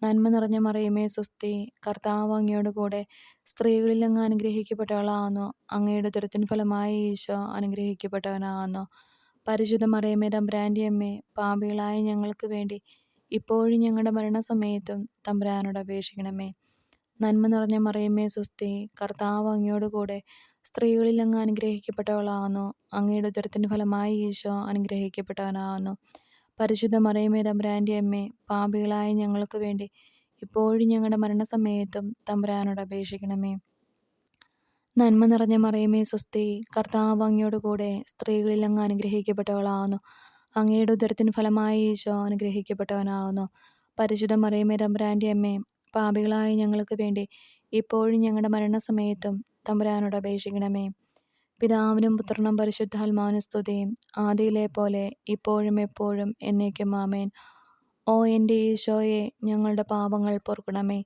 നന്മ നിറഞ്ഞ മറിയമേ സ്വസ്തി, കർത്താവ് അങ്ങയോട് കൂടെ സ്ത്രീകളിൽ അങ്ങ് അനുഗ്രഹിക്കപ്പെട്ടവളാകുന്നു. അങ്ങയുടെ ഉദരത്തിൻ ഫലമായി ഈശോ അനുഗ്രഹിക്കപ്പെട്ടവനാകുന്നു. പരിശുദ്ധ മറിയമേ തമ്പുരാൻ്റെ അമ്മേ, പാപികളായ ഞങ്ങൾക്ക് വേണ്ടി ഇപ്പോഴും ഞങ്ങളുടെ മരണസമയത്തും തമ്പുരാനോട് അപേക്ഷിക്കണമേ. നന്മ നിറഞ്ഞ മറിയമേ സ്വസ്തി, കർത്താവ് അങ്ങയോട് കൂടെ സ്ത്രീകളിൽ അങ്ങ് അനുഗ്രഹിക്കപ്പെട്ടവളാകുന്നു. അങ്ങയുടെ ഉദരത്തിൻ ഫലമായി ഈശോ അനുഗ്രഹിക്കപ്പെട്ടവനാകുന്നു. പരിശുദ്ധ മറിയമേ തമ്പുരാൻ്റെ അമ്മേ, പാപികളായ ഞങ്ങൾക്ക് വേണ്ടി ഇപ്പോഴും ഞങ്ങളുടെ മരണസമയത്തും തമ്പുരാനോട് അപേക്ഷിക്കണമേ. നന്മ നിറഞ്ഞ മറിയമേ സ്വസ്തി, കർത്താവ് അങ്ങയോട് കൂടെ സ്ത്രീകളിൽ അങ്ങ് അനുഗ്രഹിക്കപ്പെട്ടവളാകുന്നു. അങ്ങയുടെ ഉദരത്തിൻ ഫലമായി ഈശോ അനുഗ്രഹിക്കപ്പെട്ടവനാകുന്നു. പരിശുദ്ധ മറിയമേ തമ്പുരാൻ്റെ അമ്മേ, പാപികളായ ഞങ്ങൾക്ക് വേണ്ടി ഇപ്പോഴും ഞങ്ങളുടെ മരണസമയത്തും തമ്പുരാനോട് അപേക്ഷിക്കണമേ. പിതാവിനും പുത്രനും പരിശുദ്ധാത്മാവിനും സ്തുതി, ആദിയിലെ പോലെ ഇപ്പോഴും എപ്പോഴും എന്നേക്കും ആമേൻ. ഓ എൻ്റെ ഈശോയെ, ഞങ്ങളുടെ പാപങ്ങൾ പൊറുക്കണമേ.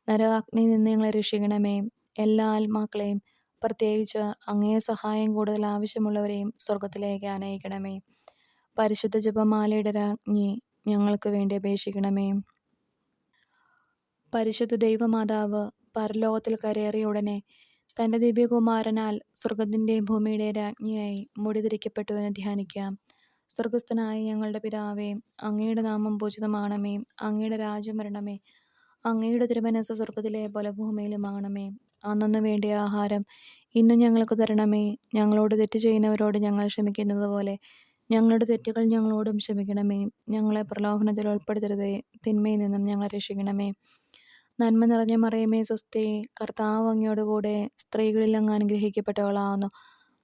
നരകാഗ്നിയിൽ നിന്ന് ഞങ്ങളെ രക്ഷിക്കണമേ. എല്ലാ ആത്മാക്കളെയും, പ്രത്യേകിച്ച് അങ്ങേ സഹായം കൂടുതൽ ആവശ്യമുള്ളവരെയും സ്വർഗത്തിലേക്ക് ആനയിക്കണമേ. പരിശുദ്ധ ജപമാലയുടെ രാജ്ഞി, ഞങ്ങൾക്ക് വേണ്ടി അപേക്ഷിക്കണമേ. പരിശുദ്ധ ദൈവമാതാവ് പരലോകത്തിൽ കരയേറിയ ഉടനെ തൻ്റെ ദിവ്യകുമാരനാൽ സ്വർഗത്തിൻ്റെയും ഭൂമിയുടെ രാജ്ഞിയായി മുടിതിരിക്കപ്പെട്ടുവെന്ന് ധ്യാനിക്കാം. സ്വർഗസ്ഥനായ ഞങ്ങളുടെ പിതാവേ, അങ്ങയുടെ നാമം പൂജിതമാണമേ. അങ്ങയുടെ രാജ്യം വരണമേ. അങ്ങയുടെ തിരുമനസ്സ് സ്വർഗത്തിലെ പോലെ ഭൂമിയിലുമാകണമേ. അന്നന്ന് വേണ്ടിയ ആഹാരം ഇന്ന് ഞങ്ങൾക്ക് തരണമേ. ഞങ്ങളോട് തെറ്റ് ചെയ്യുന്നവരോട് ഞങ്ങൾ ക്ഷമിക്കുന്നത് പോലെ ഞങ്ങളുടെ തെറ്റുകൾ ഞങ്ങളോടും ക്ഷമിക്കണമേ. ഞങ്ങളെ പ്രലോഭനത്തിൽ ഉൾപ്പെടുത്തരുതേ, തിന്മയിൽ നിന്നും ഞങ്ങളെ രക്ഷിക്കണമേ. നന്മ നിറഞ്ഞ മറിയമേ സ്വസ്തി, കർത്താവ് അങ്ങയോട് കൂടെ സ്ത്രീകളിൽ അങ്ങ് അനുഗ്രഹിക്കപ്പെട്ടവളാകുന്നു.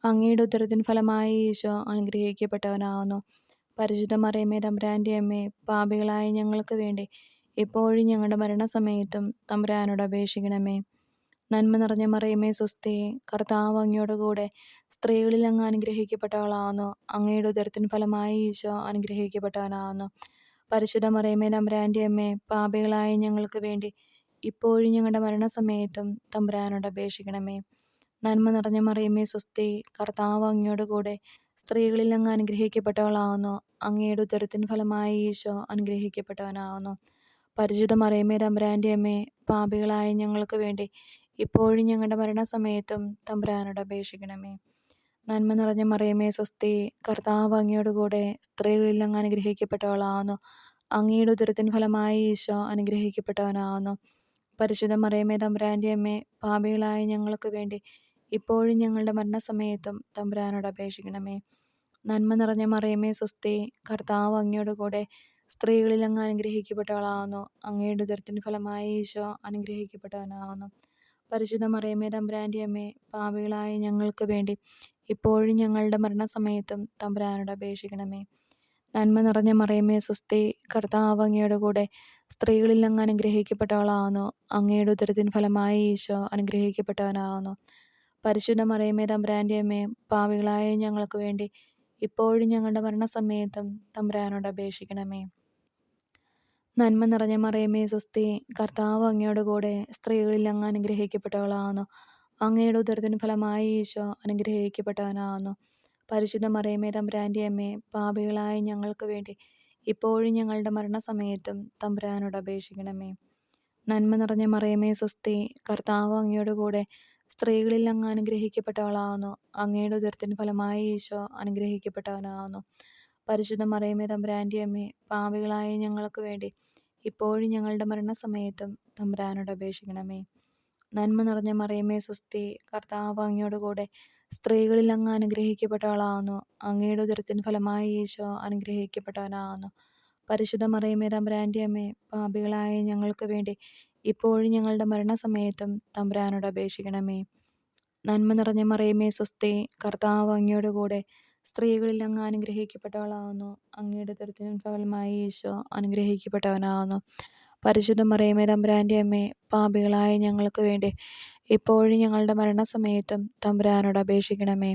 അങ്ങയുടെ ഉദരത്തിൻ ഫലമായി ഈശോ അനുഗ്രഹിക്കപ്പെട്ടവനാകുന്നു. പരിശുദ്ധ മറിയമേ തമ്പുരാൻ്റെ അമ്മേ, പാപികളായ ഞങ്ങൾക്ക് വേണ്ടി ഇപ്പോഴും ഞങ്ങളുടെ മരണസമയത്തും തമ്പുരാനോട് അപേക്ഷിക്കണമേ. നന്മ നിറഞ്ഞ മറിയമേ സ്വസ്തി, കർത്താവ് അങ്ങയോട് കൂടെ സ്ത്രീകളിൽ അങ്ങ് അനുഗ്രഹിക്കപ്പെട്ടവളാകുന്നു. അങ്ങയുടെ ഉദരത്തിൻ ഫലമായി ഈശോ അനുഗ്രഹിക്കപ്പെട്ടവനാകുന്നു. പരിശുദ്ധ മറിയമേ തമ്പുരാൻ്റെ അമ്മേ, പാപികളായ ഞങ്ങൾക്ക് വേണ്ടി ഇപ്പോഴും ഞങ്ങളുടെ മരണസമയത്തും തമ്പുരാനോട് അപേക്ഷിക്കണമേ. നന്മ നിറഞ്ഞ മറിയമേ സ്വസ്തി, കർത്താവ് അങ്ങയോട് കൂടെ സ്ത്രീകളിൽ അങ്ങ് അനുഗ്രഹിക്കപ്പെട്ടവളാകുന്നു. അങ്ങയുടെ ഉദരത്തിൻ ഫലമായി ഈശോ അനുഗ്രഹിക്കപ്പെട്ടവനാകുന്നു. പരിശുദ്ധ മറിയമേ തമ്പുരാൻ്റെ അമ്മേ, പാപികളായ ഞങ്ങൾക്ക് വേണ്ടി ഇപ്പോഴും ഞങ്ങളുടെ മരണസമയത്തും തമ്പുരാനോട് അപേക്ഷിക്കണമേ. നന്മ നിറഞ്ഞ മറിയമേ സ്വസ്തി, കർത്താവ് അങ്ങയോട് കൂടെ സ്ത്രീകളിൽ അങ്ങ് അനുഗ്രഹിക്കപ്പെട്ടവളാവുന്നു. അങ്ങയുടെ ഉദരത്തിൻ ഫലമായി ഈശോ അനുഗ്രഹിക്കപ്പെട്ടവനാവുന്നു. പരിശുദ്ധ മറിയമേ തമ്പുരാൻ്റെ അമ്മേ, പാപികളായ ഞങ്ങൾക്ക് വേണ്ടി ഇപ്പോഴും ഞങ്ങളുടെ മരണസമയത്തും തമ്പുരാനോട് അപേക്ഷിക്കണമേ. നന്മ നിറഞ്ഞ മറിയമേ സ്വസ്തി, കർത്താവ് അങ്ങയോട് കൂടെ സ്ത്രീകളിൽ അങ്ങ് അനുഗ്രഹിക്കപ്പെട്ടവളാവുന്നു. അങ്ങയുടെ ഉദരത്തിൻ ഫലമായി ഈശോ അനുഗ്രഹിക്കപ്പെട്ടവനാവുന്നു. പരിശുദ്ധ മറിയമേ തമ്പുരാൻ്റെ അമ്മേ, പാപികളായ ഞങ്ങൾക്ക് വേണ്ടി ഇപ്പോഴും ഞങ്ങളുടെ മരണസമയത്തും തമ്പുരാനോട് അപേക്ഷിക്കണമേ. നന്മ നിറഞ്ഞ മറിയമേ സ്വസ്തി, കർത്താവ് അങ്ങയോട് കൂടെ സ്ത്രീകളിൽ അങ്ങ് അനുഗ്രഹിക്കപ്പെട്ടവളാവുന്നു. അങ്ങയുടെ ഉദരത്തിൻ ഫലമായി ഈശോ അനുഗ്രഹിക്കപ്പെട്ടവനാവുന്നു. പരിശുദ്ധ മറിയമേ തമ്പുരാൻ്റെ അമ്മേ, പാപികളായ ഞങ്ങൾക്ക് വേണ്ടി ഇപ്പോഴും ഞങ്ങളുടെ മരണസമയത്തും തമ്പുരാനോട് അപേക്ഷിക്കണമേ. നന്മ നിറഞ്ഞ മറിയമേ സ്വസ്തി, കർത്താവ് അങ്ങയോട് കൂടെ സ്ത്രീകളിൽ അങ്ങ് അനുഗ്രഹിക്കപ്പെട്ടവളാവുന്നു. അങ്ങയുടെ ഉദരത്തിൻ ഫലമായി ഈശോ അനുഗ്രഹിക്കപ്പെട്ടവനാവുന്നു. പരിശുദ്ധ മറിയമേ തമ്പുരാൻ്റെ അമ്മേ, പാപികളായ ഞങ്ങൾക്ക് വേണ്ടി ഇപ്പോഴും ഞങ്ങളുടെ മരണസമയത്തും തമ്പുരാനോട് അപേക്ഷിക്കണമേ. നന്മ നിറഞ്ഞ മറിയമേ സ്വസ്തി, കർത്താവ് അങ്ങയോട് കൂടെ സ്ത്രീകളിൽ അങ്ങ് അനുഗ്രഹിക്കപ്പെട്ടവളാവുന്നു. അങ്ങയുടെ ഉദരത്തിൻ ഫലമായി ഈശോ അനുഗ്രഹിക്കപ്പെട്ടവനാവുന്നു. പരിശുദ്ധ മറിയമേ തമ്പുരാൻ്റെ അമ്മേ, പാപികളായ ഞങ്ങൾക്ക് വേണ്ടി ഇപ്പോഴും ഞങ്ങളുടെ മരണസമയത്തും തമ്പുരാനോട് അപേക്ഷിക്കണമേ. നന്മ നിറഞ്ഞ മറിയമേ സ്വസ്തി, കർത്താവ് അങ്ങയോട് കൂടെ സ്ത്രീകളിൽ അങ്ങ് അനുഗ്രഹിക്കപ്പെട്ടവളാവുന്നു. അങ്ങയുടെ ഉദരത്തിൻ ഫലമായി ഈശോ അനുഗ്രഹിക്കപ്പെട്ടവനാവുന്നു. പരിശുദ്ധ മറിയമേ തമ്പുരാൻ്റെ അമ്മേ, പാപികളായ ഞങ്ങൾക്ക് വേണ്ടി ഇപ്പോഴും ഞങ്ങളുടെ മരണസമയത്തും തമ്പുരാനോട് അപേക്ഷിക്കണമേ. നന്മ നിറഞ്ഞ മറിയമേ സ്വസ്തി, കർത്താവ് അങ്ങയോട് കൂടെ സ്ത്രീകളിൽ അങ്ങ് അനുഗ്രഹിക്കപ്പെട്ടവളാവുന്നു. അങ്ങയുടെ ഉദരത്തിൻ ഫലമായി ഈശോ അനുഗ്രഹിക്കപ്പെട്ടവനാവുന്നു. പരിശുദ്ധ മറിയമേ തമ്പുരാൻ്റെ അമ്മേ, പാപികളായ ഞങ്ങൾക്ക് വേണ്ടി ഇപ്പോഴും ഞങ്ങളുടെ മരണസമയത്തും തമ്പുരാനോട് അപേക്ഷിക്കണമേ.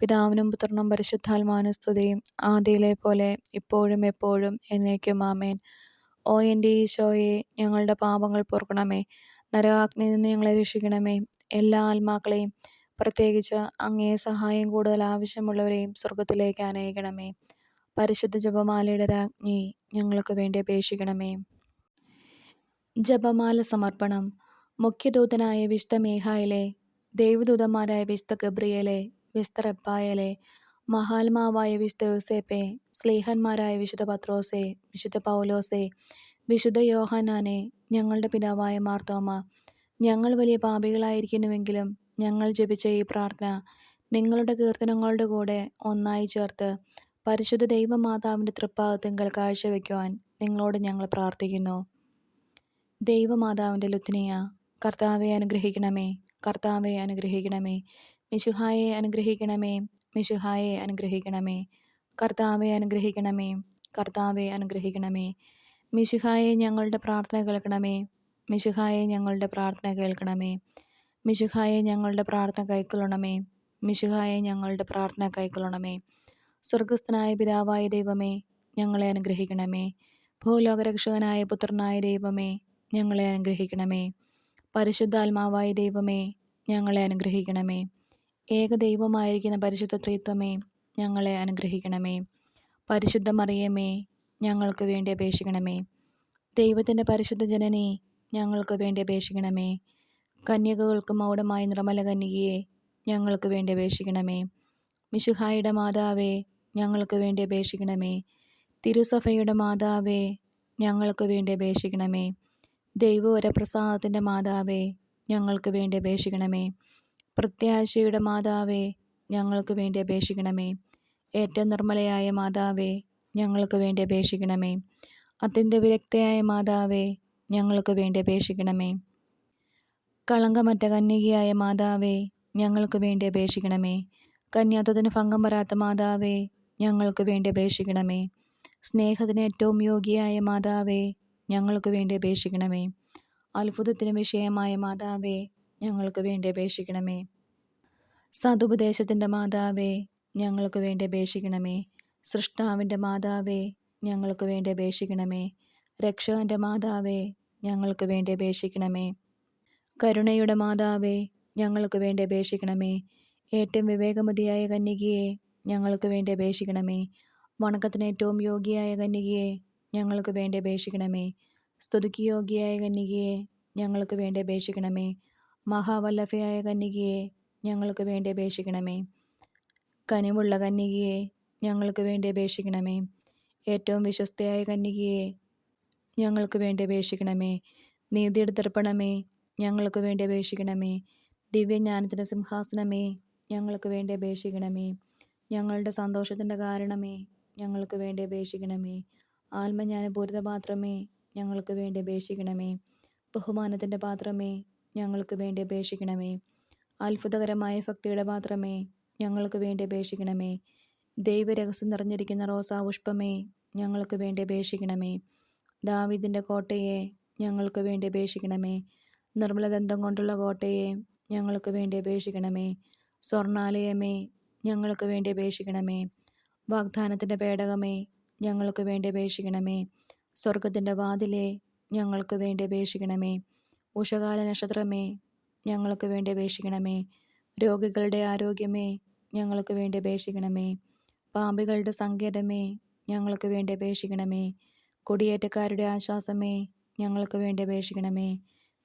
പിതാവിനും പുത്രനും പരിശുദ്ധാത്മാവിനും സ്തുതിയും, ആദിയിലെ പോലെ ഇപ്പോഴും എപ്പോഴും എന്നേക്കും ആമേൻ. ഓ എൻ്റെ ഈശോയെ, ഞങ്ങളുടെ പാപങ്ങൾ പൊറുക്കണമേ. നരകാഗ്നിയിൽ നിന്ന് ഞങ്ങളെ രക്ഷിക്കണമേ. എല്ലാ ആത്മാക്കളെയും, പ്രത്യേകിച്ച് അങ്ങേ സഹായം കൂടുതൽ ആവശ്യമുള്ളവരെയും സ്വർഗത്തിലേക്ക് അനയിക്കണമേ. പരിശുദ്ധ ജപമാലയുടെ രാജ്ഞി, ഞങ്ങൾക്ക് വേണ്ടി അപേക്ഷിക്കണമേ. ജപമാല സമർപ്പണം. മുഖ്യദൂതനായ വിശുദ്ധ മീഖായേലേ, ദൈവദൂതന്മാരായ വിശുദ്ധ ഗബ്രിയേലേ, വിശുദ്ധ റഫായേലേ, മഹാത്മാവായ വിശുദ്ധ യോസേപ്പേ, സ്ലീഹന്മാരായ വിശുദ്ധ പത്രോസേ, വിശുദ്ധ പൗലോസേ, വിശുദ്ധ യോഹന്നാനേ, ഞങ്ങളുടെ പിതാവായ മാർത്തോമ, ഞങ്ങൾ വലിയ പാപികളായിരിക്കുന്നുവെങ്കിലും ഞങ്ങൾ ജപിച്ച ഈ പ്രാർത്ഥന നിങ്ങളുടെ കീർത്തനങ്ങളുടെ കൂടെ ഒന്നായി ചേർത്ത് പരിശുദ്ധ ദൈവമാതാവിൻ്റെ തൃപ്പാദത്തിങ്കൽ കാഴ്ചവെക്കുവാൻ നിങ്ങളോട് ഞങ്ങൾ പ്രാർത്ഥിക്കുന്നു. ദൈവമാതാവിൻ്റെ ലുത്നിയ. കർത്താവെ അനുഗ്രഹിക്കണമേ, കർത്താവെ അനുഗ്രഹിക്കണമേ. മിശിഹായെ അനുഗ്രഹിക്കണമേ, മിശിഹായെ അനുഗ്രഹിക്കണമേ. കർത്താവെ അനുഗ്രഹിക്കണമേ, കർത്താവെ അനുഗ്രഹിക്കണമേ. മിശിഹായെ ഞങ്ങളുടെ പ്രാർത്ഥന കേൾക്കണമേ, മിശിഹായെ ഞങ്ങളുടെ പ്രാർത്ഥന കേൾക്കണമേ. മിശിഹായെ ഞങ്ങളുടെ പ്രാർത്ഥന കൈക്കൊള്ളണമേ, മിശിഹായെ ഞങ്ങളുടെ പ്രാർത്ഥന കൈക്കൊള്ളണമേ. സ്വർഗസ്ഥനായ പിതാവായ ദൈവമേ, ഞങ്ങളെ അനുഗ്രഹിക്കണമേ. ഭൂലോകരക്ഷകനായ പുത്രനായ ദൈവമേ, ഞങ്ങളെ അനുഗ്രഹിക്കണമേ. പരിശുദ്ധാത്മാവായ ദൈവമേ, ഞങ്ങളെ അനുഗ്രഹിക്കണമേ. ഏകദൈവമായിരിക്കുന്ന പരിശുദ്ധ ത്രിത്വമേ, ഞങ്ങളെ അനുഗ്രഹിക്കണമേ. പരിശുദ്ധ മറിയമേ, ഞങ്ങൾക്ക് വേണ്ടി അപേക്ഷിക്കണമേ. ദൈവത്തിൻ്റെ പരിശുദ്ധ ജനനി, ഞങ്ങൾക്ക് വേണ്ടി അപേക്ഷിക്കണമേ. കന്യകകൾക്ക് മൗഢമായ നിർമ്മല കന്യകയെ, ഞങ്ങൾക്ക് വേണ്ടി അപേക്ഷിക്കണമേ. മിശിഹായുടെ മാതാവേ, ഞങ്ങൾക്ക് വേണ്ടി അപേക്ഷിക്കണമേ. തിരുസഭയുടെ മാതാവേ, ഞങ്ങൾക്ക് വേണ്ടി അപേക്ഷിക്കണമേ. ദൈവവരപ്രസാദത്തിൻ്റെ മാതാവേ, ഞങ്ങൾക്ക് വേണ്ടി അപേക്ഷിക്കണമേ. പ്രത്യാശയുടെ മാതാവേ, ഞങ്ങൾക്ക് വേണ്ടി അപേക്ഷിക്കണമേ. ഏറ്റവും നിർമ്മലയായ മാതാവേ, ഞങ്ങൾക്ക് വേണ്ടി അപേക്ഷിക്കണമേ. അത്യന്ത വിരക്തയായ മാതാവേ, ഞങ്ങൾക്ക് വേണ്ടി അപേക്ഷിക്കണമേ. കളങ്കമറ്റ കന്യകയായ മാതാവേ, ഞങ്ങൾക്ക് വേണ്ടി അപേക്ഷിക്കണമേ. കന്യാത്വത്തിന് ഭംഗം വരാത്ത മാതാവേ, ഞങ്ങൾക്ക് വേണ്ടി അപേക്ഷിക്കണമേ. സ്നേഹത്തിന് ഏറ്റവും യോഗ്യയായ മാതാവേ, ഞങ്ങൾക്ക് വേണ്ടി അപേക്ഷിക്കണമേ. അത്ഭുതത്തിന് വിഷയമായ മാതാവേ, ഞങ്ങൾക്ക് വേണ്ടി അപേക്ഷിക്കണമേ. സതുപദേശത്തിൻ്റെ മാതാവേ, ഞങ്ങൾക്ക് വേണ്ടി അപേക്ഷിക്കണമേ. സൃഷ്ടാവിൻ്റെ മാതാവേ, ഞങ്ങൾക്ക് വേണ്ടി അപേക്ഷിക്കണമേ. രക്ഷകൻ്റെ മാതാവേ, ഞങ്ങൾക്ക് വേണ്ടി അപേക്ഷിക്കണമേ. കരുണയുടെ മാതാവേ, ഞങ്ങൾക്ക് വേണ്ടി അപേക്ഷിക്കണമേ. ഏറ്റവും വിവേകമതിയായ കന്യകയെ, ഞങ്ങൾക്ക് വേണ്ടി അപേക്ഷിക്കണമേ. വണക്കത്തിന് ഏറ്റവും യോഗ്യയായ കന്യകയെ, ഞങ്ങൾക്ക് വേണ്ടി അപേക്ഷിക്കണമേ. സ്തുതിക്ക് യോഗ്യയായ കന്യകയെ ഞങ്ങൾക്ക് വേണ്ടി അപേക്ഷിക്കണമേ. മഹാവല്ലഭയായ കന്യകയെ ഞങ്ങൾക്ക് വേണ്ടി അപേക്ഷിക്കണമേ. കനിവുള്ള കന്യകയെ ഞങ്ങൾക്ക് വേണ്ടി അപേക്ഷിക്കണമേ. ഏറ്റവും വിശ്വസ്തയായ കന്യകയെ ഞങ്ങൾക്ക് വേണ്ടി അപേക്ഷിക്കണമേ. നീതിയുടെ ദർപ്പണമേ ഞങ്ങൾക്ക് വേണ്ടി അപേക്ഷിക്കണമേ. ദിവ്യജ്ഞാനത്തിൻ്റെ സിംഹാസനമേ ഞങ്ങൾക്ക് വേണ്ടി അപേക്ഷിക്കണമേ. ഞങ്ങളുടെ സന്തോഷത്തിൻ്റെ കാരണമേ ഞങ്ങൾക്ക് വേണ്ടി അപേക്ഷിക്കണമേ. ആത്മജ്ഞാനപൂരിത പാത്രമേ ഞങ്ങൾക്ക് വേണ്ടി അപേക്ഷിക്കണമേ. ബഹുമാനത്തിൻ്റെ പാത്രമേ ഞങ്ങൾക്ക് വേണ്ടി അപേക്ഷിക്കണമേ. അത്ഭുതകരമായ ഭക്തിയുടെ പാത്രമേ ഞങ്ങൾക്ക് വേണ്ടി അപേക്ഷിക്കണമേ. ദൈവരഹസ്യം നിറഞ്ഞിരിക്കുന്ന റോസാപുഷ്പമേ ഞങ്ങൾക്ക് വേണ്ടി അപേക്ഷിക്കണമേ. ദാവീദിൻ്റെ കോട്ടയെ ഞങ്ങൾക്ക് വേണ്ടി അപേക്ഷിക്കണമേ. നിർമ്മലദന്തം കൊണ്ടുള്ള കോട്ടയെ ഞങ്ങൾക്ക് വേണ്ടി അപേക്ഷിക്കണമേ. സ്വർണാലയമേ ഞങ്ങൾക്ക് വേണ്ടി അപേക്ഷിക്കണമേ. വാഗ്ദാനത്തിൻ്റെ പേടകമേ ഞങ്ങൾക്ക് വേണ്ടി അപേക്ഷിക്കണമേ. സ്വർഗത്തിൻ്റെ വാതിലെ ഞങ്ങൾക്ക് വേണ്ടി അപേക്ഷിക്കണമേ. ഉഷകാല നക്ഷത്രമേ ഞങ്ങൾക്ക് വേണ്ടി അപേക്ഷിക്കണമേ. രോഗികളുടെ ആരോഗ്യമേ ഞങ്ങൾക്ക് വേണ്ടി അപേക്ഷിക്കണമേ. പാപികളുടെ സങ്കേതമേ ഞങ്ങൾക്ക് വേണ്ടി അപേക്ഷിക്കണമേ. കുടിയേറ്റക്കാരുടെ ആശ്വാസമേ ഞങ്ങൾക്ക് വേണ്ടി അപേക്ഷിക്കണമേ.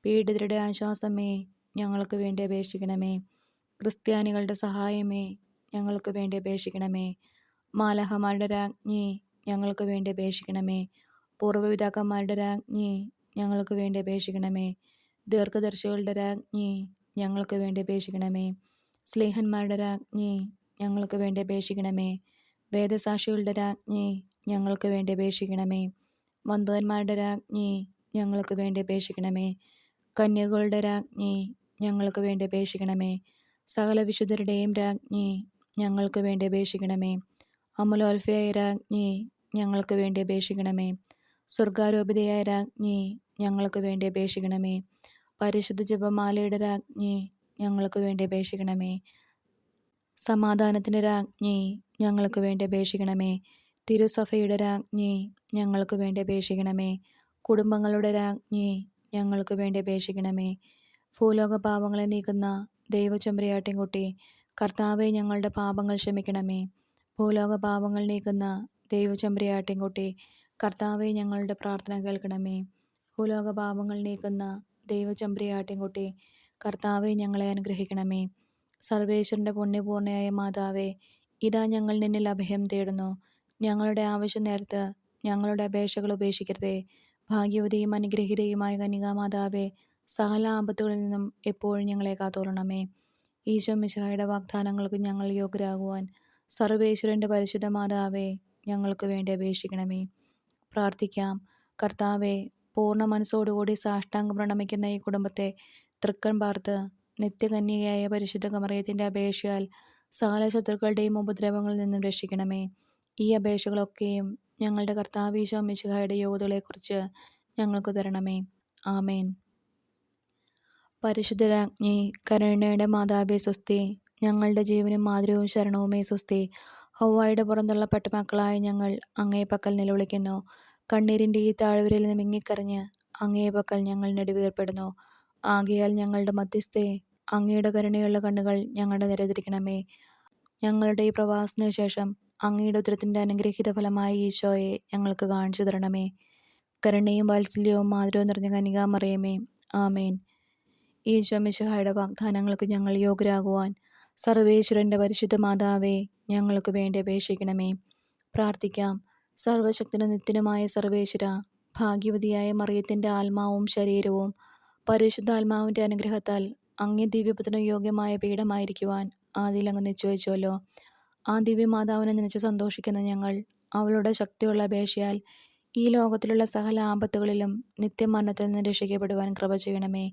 പീഡിതരുടെ ആശ്വാസമേ ഞങ്ങൾക്ക് വേണ്ടി അപേക്ഷിക്കണമേ. ക്രിസ്ത്യാനികളുടെ സഹായമേ ഞങ്ങൾക്ക് വേണ്ടി അപേക്ഷിക്കണമേ. മാലാഖമാരുടെ രാജ്ഞി ഞങ്ങൾക്ക് വേണ്ടി അപേക്ഷിക്കണമേ. പൂർവ്വപിതാക്കന്മാരുടെ രാജ്ഞി ഞങ്ങൾക്ക് വേണ്ടി അപേക്ഷിക്കണമേ. ദീർഘദർശികളുടെ രാജ്ഞി ഞങ്ങൾക്ക് വേണ്ടി അപേക്ഷിക്കണമേ. സ്ലീഹന്മാരുടെ രാജ്ഞി ഞങ്ങൾക്ക് വേണ്ടി അപേക്ഷിക്കണമേ. വേദസാക്ഷികളുടെ രാജ്ഞി ഞങ്ങൾക്ക് വേണ്ടി അപേക്ഷിക്കണമേ. വന്ദകന്മാരുടെ രാജ്ഞി ഞങ്ങൾക്ക് വേണ്ടി അപേക്ഷിക്കണമേ. കന്യകളുടെ രാജ്ഞി ഞങ്ങൾക്ക് വേണ്ടി അപേക്ഷിക്കണമേ. സകല വിശുദ്ധരുടെയും രാജ്ഞി ഞങ്ങൾക്ക് വേണ്ടി അപേക്ഷിക്കണമേ. അമലോൽഫയായ രാജ്ഞി ഞങ്ങൾക്ക് വേണ്ടി അപേക്ഷിക്കണമേ. സ്വർഗാരോപിതയായ രാജ്ഞി ഞങ്ങൾക്ക് വേണ്ടി അപേക്ഷിക്കണമേ. പരിശുദ്ധ ജപമാലയുടെ രാജ്ഞി ഞങ്ങൾക്ക് വേണ്ടി അപേക്ഷിക്കണമേ. സമാധാനത്തിൻ്റെ രാജ്ഞി ഞങ്ങൾക്ക് വേണ്ടി അപേക്ഷിക്കണമേ. തിരുസഭയുടെ രാജ്ഞി ഞങ്ങൾക്ക് വേണ്ടി അപേക്ഷിക്കണമേ. കുടുംബങ്ങളുടെ രാജ്ഞി ഞങ്ങൾക്ക് വേണ്ടി അപേക്ഷിക്കണമേ. ഭൂലോക പാപങ്ങളെ നീക്കുന്ന ദൈവചെമ്പരിയാട്ടിൻകുട്ടി കർത്താവെ ഞങ്ങളുടെ പാപങ്ങൾ ക്ഷമിക്കണമേ. ഭൂലോക പാപങ്ങൾ നീക്കുന്ന ദൈവചെമ്പരിയാട്ടിൻകുട്ടി കർത്താവെ ഞങ്ങളുടെ പ്രാർത്ഥന കേൾക്കണമേ. ഭൂലോക പാപങ്ങൾ നീക്കുന്ന ദൈവചെമ്പരിയാട്ടിൻകുട്ടി കർത്താവെ ഞങ്ങളെ അനുഗ്രഹിക്കണമേ. സർവേശ്വരൻ്റെ പുണ്യപൂർണ്ണയായ മാതാവേ, ഇതാ ഞങ്ങൾ നിന്നിൽ അഭയം തേടുന്നു. ഞങ്ങളുടെ ആവശ്യം നേരത്ത് ഞങ്ങളുടെ അപേക്ഷകൾ ഉപേക്ഷിക്കരുതേ. ഭാഗ്യവതിയും അനുഗ്രഹീതയുമായ കന്യകാമാതാവേ, സകല ആപത്തുകളിൽ നിന്നും എപ്പോഴും ഞങ്ങളെ കാത്തോളണമേ. ഈശോ മിശിഹായുടെ വാഗ്ദാനങ്ങൾക്ക് ഞങ്ങൾ യോഗ്യരാകുവാൻ സർവേശ്വരൻ്റെ പരിശുദ്ധ മാതാവേ, ഞങ്ങൾക്ക് വേണ്ടി അപേക്ഷിക്കണമേ. പ്രാർത്ഥിക്കാം. കർത്താവെ, പൂർണ്ണ മനസ്സോടുകൂടി സാഷ്ടാംഗം പ്രണമിക്കുന്ന ഈ കുടുംബത്തെ തൃക്കൺ പാർത്ത് നിത്യകന്യകയായ പരിശുദ്ധ കമറിയത്തിൻ്റെ അപേക്ഷയാൽ സകല ശത്രുക്കളുടെയും ഉപദ്രവങ്ങളിൽ നിന്നും രക്ഷിക്കണമേ. ഈ അപേക്ഷകളൊക്കെയും ഞങ്ങളുടെ കർത്താവ് ഈശോ മിശിഹായുടെ യോഗ്യതകളെക്കുറിച്ച് ഞങ്ങൾക്ക് തരണമേ. ആമേൻ. പരിശുദ്ധ രാജ്ഞി, കരുണയുടെ മാതാവേ സ്വസ്തി. ഞങ്ങളുടെ ജീവനും മാതൃവും ശരണവുമേ സ്വസ്തി. ഹൗവായുടെ പുറന്തള്ളപ്പെട്ട മക്കളായ ഞങ്ങൾ അങ്ങേ പക്കൽ നിലവിളിക്കുന്നു. കണ്ണീരിൻ്റെ ഈ താഴ്വരയിൽ നിന്ന് മിങ്ങിക്കറിഞ്ഞ് അങ്ങേ പക്കൽ ഞങ്ങൾ നെടുവീർപ്പെടുന്നു. ആകയാൽ ഞങ്ങളുടെ മധ്യസ്ഥേ, അങ്ങയുടെ കരുണയുള്ള കണ്ണുകൾ ഞങ്ങളുടെ നേരെ തിരിക്കണമേ. ഞങ്ങളുടെ ഈ പ്രവാസത്തിനു ശേഷം അങ്ങയുടെ ഉദരത്തിൻ്റെ അനുഗ്രഹീത ഫലമായ ഈശോയെ ഞങ്ങൾക്ക് കാണിച്ചു തരണമേ. കരുണയും വാത്സല്യവും മാധുര്യവും നിറഞ്ഞ കന്യകാമറിയമേ, ആമേൻ. ഈശോ മിശിഹായുടെ വാഗ്ദാനങ്ങൾക്ക് ഞങ്ങൾ യോഗ്യരാകുവാൻ സർവേശ്വരൻ്റെ പരിശുദ്ധ മാതാവേ, ഞങ്ങൾക്ക് വേണ്ടി അപേക്ഷിക്കണമേ. പ്രാർത്ഥിക്കാം. സർവശക്തനും നിത്യനുമായ സർവേശ്വര, ഭാഗ്യവതിയായ മറിയത്തിൻ്റെ ആത്മാവും ശരീരവും പരിശുദ്ധാത്മാവിൻ്റെ അനുഗ്രഹത്താൽ അങ്ങേ ദിവ്യപുത്രന് യോഗ്യമായ പീഠമായിരിക്കുവാൻ ആദിയിൽ അങ്ങ് നിശ്ചയിച്ചുവല്ലോ. ആ ദിവ്യമാതാവിനെ നനച്ച് സന്തോഷിക്കുന്ന ഞങ്ങൾ അവളുടെ ശക്തിയുള്ള അപേക്ഷയാൽ ഈ ലോകത്തിലുള്ള സകല ആപത്തുകളിലും നിത്യമരണത്തിൽ നിന്ന് രക്ഷിക്കപ്പെടുവാൻ കൃപ ചെയ്യണമേ.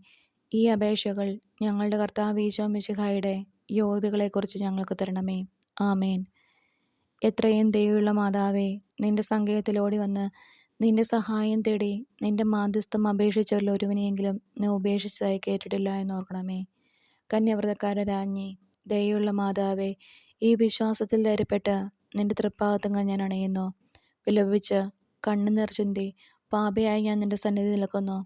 ഈ അപേക്ഷകൾ ഞങ്ങളുടെ കർത്താവ് ഈശോ മിശിഹായുടെ യോഗ്യതകളെക്കുറിച്ച് ഞങ്ങൾക്ക് തരണമേ. ആമേൻ. എത്രയും ദയയുള്ള മാതാവേ, നിന്റെ സങ്കേതത്തിൽ ഓടി വന്ന് നിന്റെ സഹായം തേടി നിന്റെ മാധ്യസ്ഥം അപേക്ഷിച്ചവരിൽ ഒരുവനെയെങ്കിലും നീ ഉപേക്ഷിച്ചതായി കേട്ടിട്ടില്ല എന്നോർക്കണമേ. കന്യാവ്രതക്കാരുടെ രാജ്ഞി, ദയയുള്ള മാതാവേ, ഈ വിശ്വാസത്തിൽ ധൈര്യപ്പെട്ട് നിന്റെ തൃപ്പാദത്തങ്ങൾ ഞാൻ അണയുന്നു. വിലപിച്ച് കണ്ണുനീർ ചിന്തി പാപിയായി ഞാൻ നിന്റെ സന്നിധി നിൽക്കുന്നു.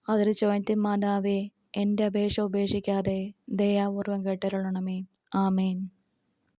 അതൊരു ചോദ്യത്തിൽ മാതാവേ, എൻ്റെ അപേക്ഷ ഉപേക്ഷിക്കാതെ ദയാപൂർവം കേട്ടരുളണമേ. ആമേൻ.